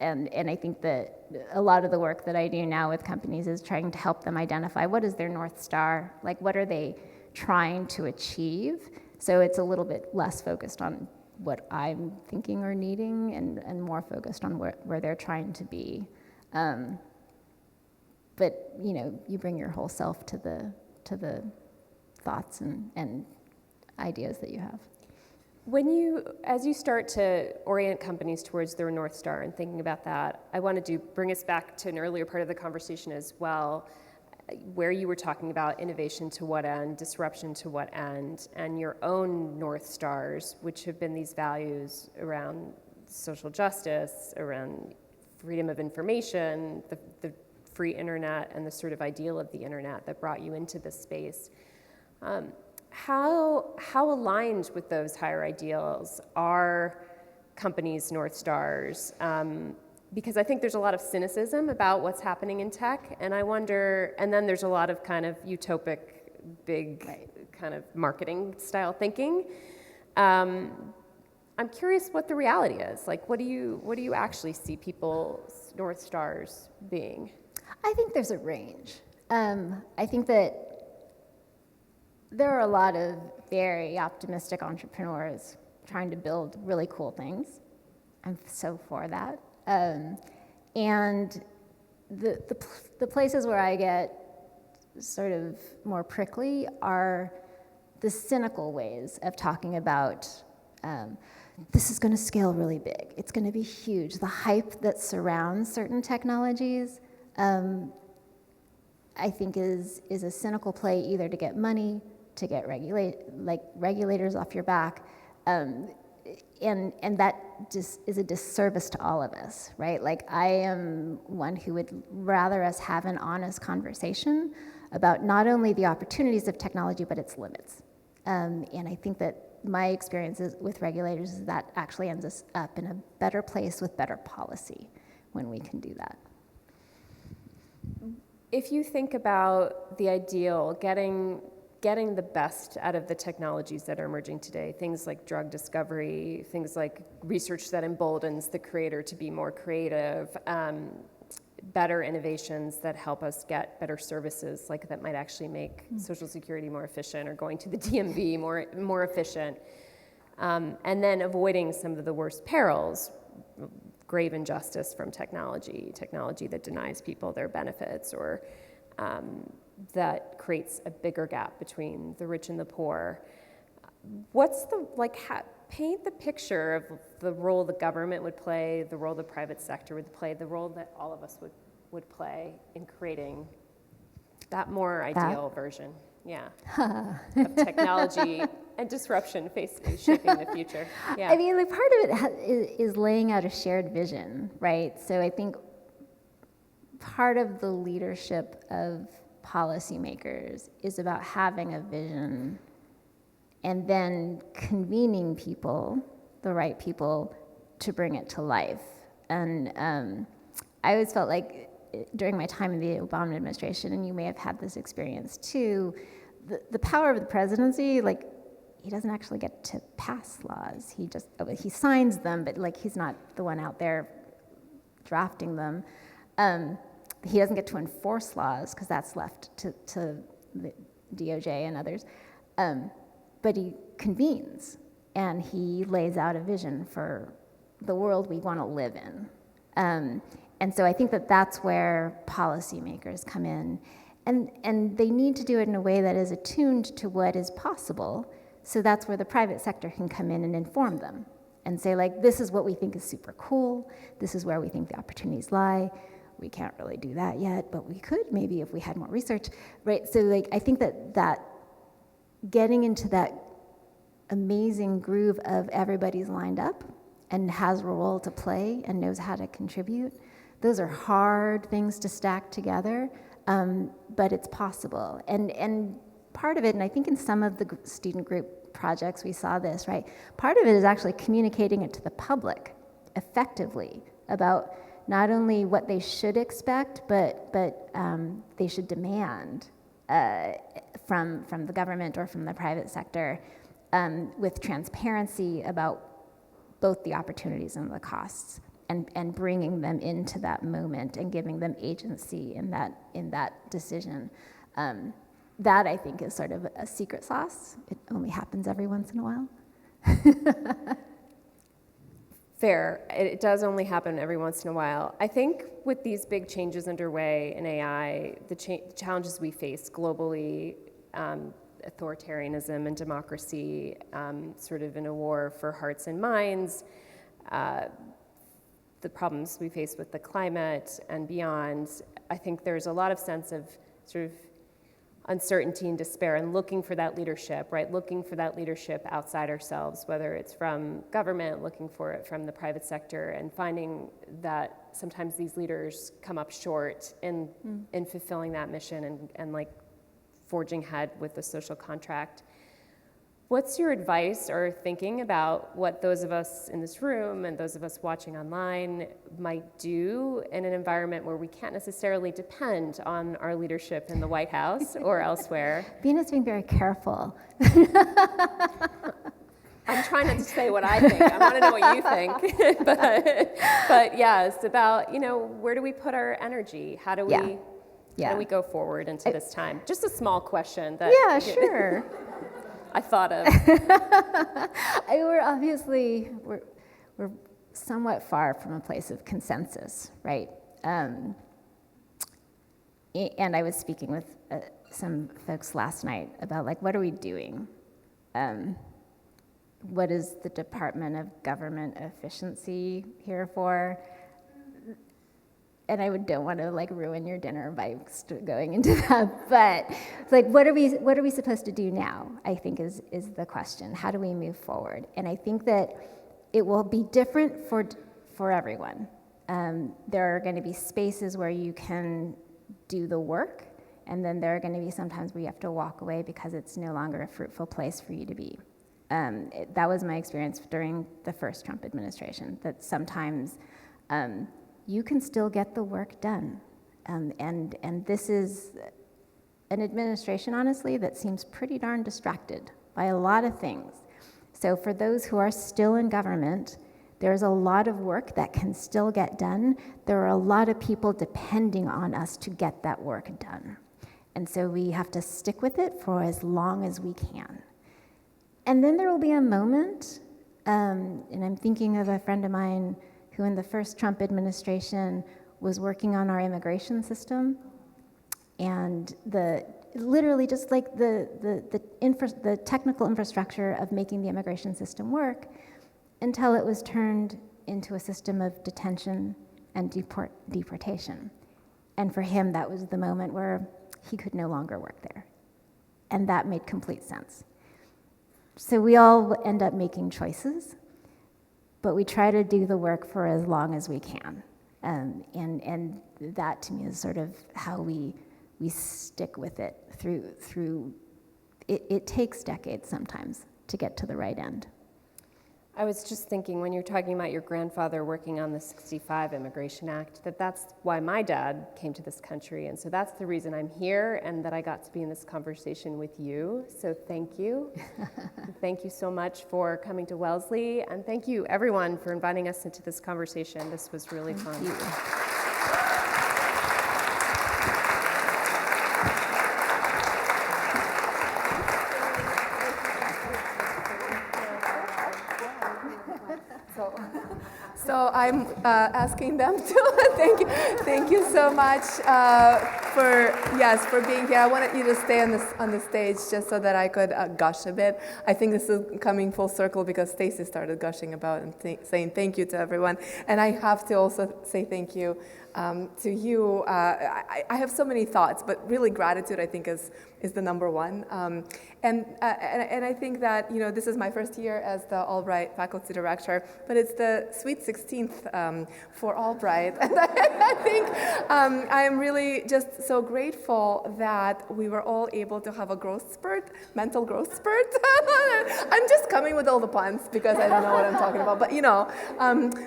I think that a lot of the work that I do now with companies is trying to help them identify what is their North Star, like what are they trying to achieve. So it's a little bit less focused on what I'm thinking or needing and more focused on where they're trying to be. But, you bring your whole self to the thoughts and ideas that you have. As you start to orient companies towards their North Star and thinking about that, I wanted to bring us back to an earlier part of the conversation as well, where you were talking about innovation to what end, disruption to what end, and your own North Stars, which have been these values around social justice, around freedom of information, the free internet, and the sort of ideal of the internet that brought you into this space. How aligned with those higher ideals are companies' North Stars? Because I think there's a lot of cynicism about what's happening in tech, and I wonder, and then there's a lot of kind of utopic, big kind of marketing style thinking. I'm curious what the reality is. Like, what do you actually see people's North Stars being? I think there's a range. I think that there are a lot of very optimistic entrepreneurs trying to build really cool things. I'm so for that. And the places where I get sort of more prickly are the cynical ways of talking about this is going to scale really big. It's going to be huge. The hype that surrounds certain technologies, I think is a cynical play either to get money, to get regulators off your back, and that just is a disservice to all of us, right? Like, I am one who would rather us have an honest conversation about not only the opportunities of technology, but its limits. And I think that my experiences with regulators is that actually ends us up in a better place with better policy when we can do that. If you think about the ideal, getting the best out of the technologies that are emerging today, things like drug discovery, things like research that emboldens the creator to be more creative, better innovations that help us get better services, like that might actually make Social Security more efficient, or going to the DMV more efficient. And then avoiding some of the worst perils, grave injustice from technology that denies people their benefits, or that creates a bigger gap between the rich and the poor. What's the, paint the picture of the role the government would play, the role the private sector would play, the role that all of us would play in creating that more ideal version, of technology and disruption shaping the future. Yeah. I mean, part of it is laying out a shared vision, right? So I think part of the leadership of policymakers is about having a vision and then convening people, the right people, to bring it to life. And I always felt like during my time in the Obama administration, and you may have had this experience too, the power of the presidency, he doesn't actually get to pass laws. He signs them, but he's not the one out there drafting them. He doesn't get to enforce laws because that's left to the DOJ and others. But he convenes and he lays out a vision for the world we want to live in. And so I think that's where policymakers come in. And they need to do it in a way that is attuned to what is possible. So that's where the private sector can come in and inform them and say, this is what we think is super cool. This is where we think the opportunities lie. We can't really do that yet, but we could maybe if we had more research, right? So I think that getting into that amazing groove of everybody's lined up and has a role to play and knows how to contribute, those are hard things to stack together, but it's possible. And part of it, and I think in some of the student group projects we saw this, right? Part of it is actually communicating it to the public effectively about not only what they should expect, but they should demand from the government or from the private sector, with transparency about both the opportunities and the costs, and bringing them into that moment and giving them agency in that decision. That I think is sort of a secret sauce. It only happens every once in a while. Fair. It does only happen every once in a while. I think with these big changes underway in AI, the challenges we face globally, authoritarianism and democracy, sort of in a war for hearts and minds, the problems we face with the climate and beyond, I think there's a lot of sense of sort of uncertainty and despair, and looking for that leadership, right? Looking for that leadership outside ourselves, whether it's from government, looking for it from the private sector, and finding that sometimes these leaders come up short in fulfilling that mission and forging ahead with the social contract. What's your advice or thinking about what those of us in this room and those of us watching online might do in an environment where we can't necessarily depend on our leadership in the White House or elsewhere? Bina's being very careful. I'm trying not to say what I think. I want to know what you think. but yeah, it's about, where do we put our energy? How do we how do we go forward into this time? Just a small question that sure. I thought of. We're somewhat far from a place of consensus, right? And I was speaking with some folks last night about what are we doing? What is the Department of Government Efficiency here for? And I don't want to ruin your dinner by going into that, but it's what are we supposed to do now? I think is the question. How do we move forward? And I think that it will be different for everyone. There are going to be spaces where you can do the work, and then there are going to be sometimes where you have to walk away because it's no longer a fruitful place for you to be. That was my experience during the first Trump administration. That sometimes. You can still get the work done. And this is an administration, honestly, that seems pretty darn distracted by a lot of things. So for those who are still in government, There's a lot of work that can still get done. There are a lot of people depending on us to get that work done. And so we have to stick with it for as long as we can. And then there will be a moment, and I'm thinking of a friend of mine who in the first Trump administration was working on our immigration system, and literally just like the technical infrastructure of making the immigration system work, until it was turned into a system of detention and deportation. And for him, that was the moment where he could no longer work there. And that made complete sense. So we all end up making choices, but we try to do the work for as long as we can. And that to me is sort of how we stick with it through it takes decades sometimes to get to the right end. I was just thinking, when you're talking about your grandfather working on the 65 Immigration Act, that's why my dad came to this country. And so that's the reason I'm here and that I got to be in this conversation with you. So thank you. Thank you so much for coming to Wellesley. And thank you, everyone, for inviting us into this conversation. This was really fun. Thank you. So I'm asking them to thank you so much for being here. I wanted you to stay on the stage just so that I could gush a bit. I think this is coming full circle because Stacy started gushing about and saying thank you to everyone, and I have to also say thank you to you. I have so many thoughts, but really gratitude I think is the number one. And I think that this is my first year as the Albright faculty director, but it's the sweet 16th for Albright, and I think I am really just so grateful that we were all able to have a mental growth spurt. I'm just coming with all the puns because I don't know what I'm talking about, but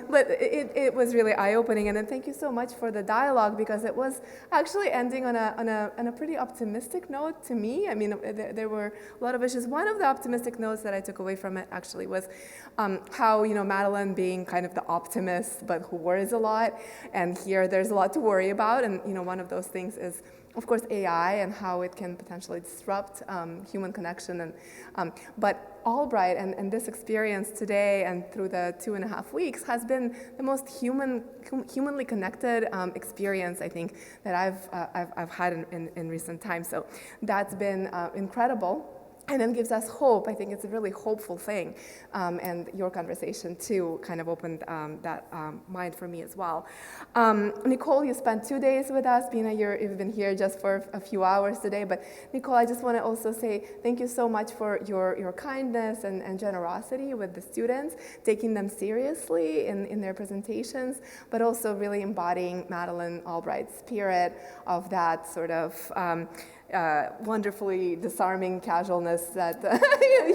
but it was really eye-opening, and then thank you so much for the dialogue because it was actually ending on a pretty optimistic note to me. I mean, there were a lot of issues. One of the optimistic notes that I took away from it actually was how Madeline being kind of the optimist but who worries a lot, and here there's a lot to worry about, and one of those things is of course AI and how it can potentially disrupt human connection, and but Albright and this experience today and through the 2.5 weeks has been the most humanly connected experience I think that I've had in recent times. So that's been incredible. And then gives us hope. I think it's a really hopeful thing. And your conversation, too, kind of opened that mind for me as well. Nicole, you spent 2 days with us. Bina, you've been here just for a few hours today. But Nicole, I just want to also say thank you so much for your kindness and generosity with the students, taking them seriously in their presentations, but also really embodying Madeleine Albright's spirit of that sort of wonderfully disarming casualness that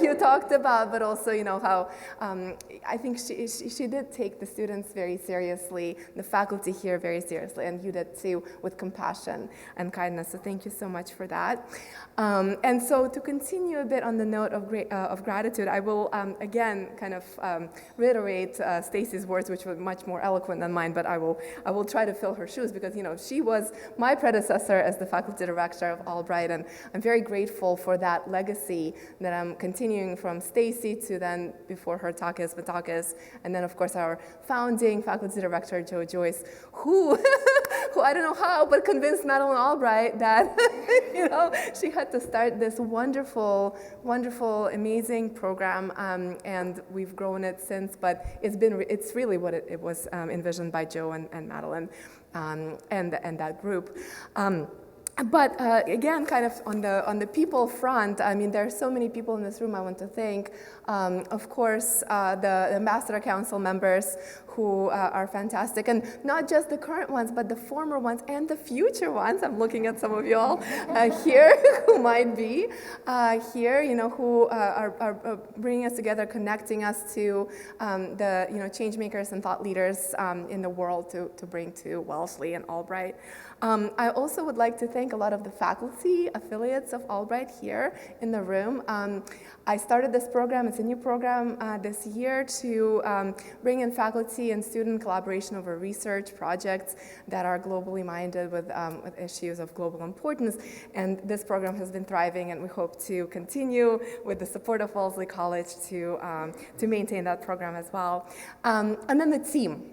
you talked about, but also how I think she did take the students very seriously, the faculty here very seriously, and you did too, with compassion and kindness. So thank you so much for that. And so to continue a bit on the note of gratitude, I will again kind of reiterate Stacy's words, which were much more eloquent than mine, but I will try to fill her shoes because she was my predecessor as the faculty director of Albright, and I'm very grateful for that legacy that I'm continuing from Stacy to then before her Takis Vatakis, and then of course our founding faculty director Joe Joyce, who I don't know how, but convinced Madeleine Albright that she had to start this wonderful, amazing program, and we've grown it since. But it's really what it was envisioned by Joe and Madeleine and that group. But again, kind of on the people front, I mean, there are so many people in this room I want to thank. Of course, the Ambassador Council members who are fantastic. And not just the current ones, but the former ones and the future ones. I'm looking at some of you all here who might be here, who are bringing us together, connecting us to the change makers and thought leaders in the world to bring to Wellesley and Albright. I also would like to thank a lot of the faculty affiliates of Albright here in the room. I started this program, it's a new program this year, to bring in faculty and student collaboration over research projects that are globally minded with issues of global importance. And this program has been thriving, and we hope to continue with the support of Wellesley College to maintain that program as well. And then the team.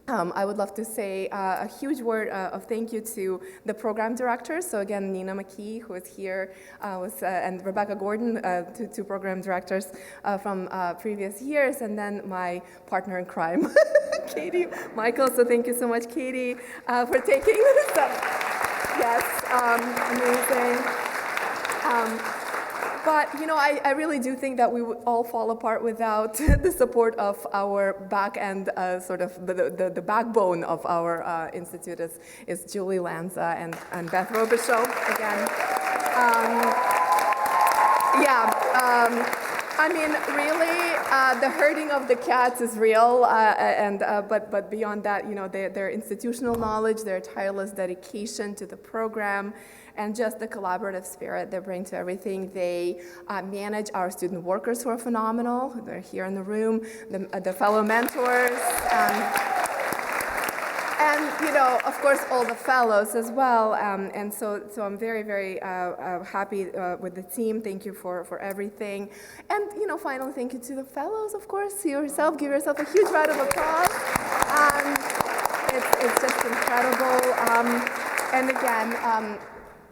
I would love to say a huge word of thank you to the program directors. So again, Nina McKee, who is here, and Rebecca Gordon, two program directors from previous years, and then my partner in crime, Katie Michael. So thank you so much, Katie, for taking this up. Yes, amazing. But, I really do think that we would all fall apart without the support of our back end, sort of the backbone of our institute is Julie Lanza and Beth Robichaud again. Really, the herding of the cats is real, but beyond that, their institutional knowledge, their tireless dedication to the program, and just the collaborative spirit they bring to everything. They manage our student workers who are phenomenal. They're here in the room, the fellow mentors, and of course, all the fellows as well. And so I'm very, very happy with the team. Thank you for everything. And finally, thank you to the fellows, of course. Give yourself a huge round of applause. It's just incredible. And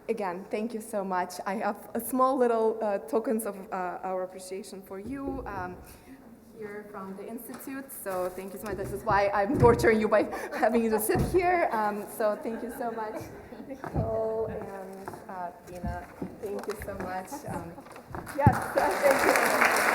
again, thank you so much. I have a small little tokens of our appreciation for you here from the Institute. So thank you so much. This is why I'm torturing you by having you to sit here. So thank you so much, Nicole and Bina. Thank you so much. Yes, thank you.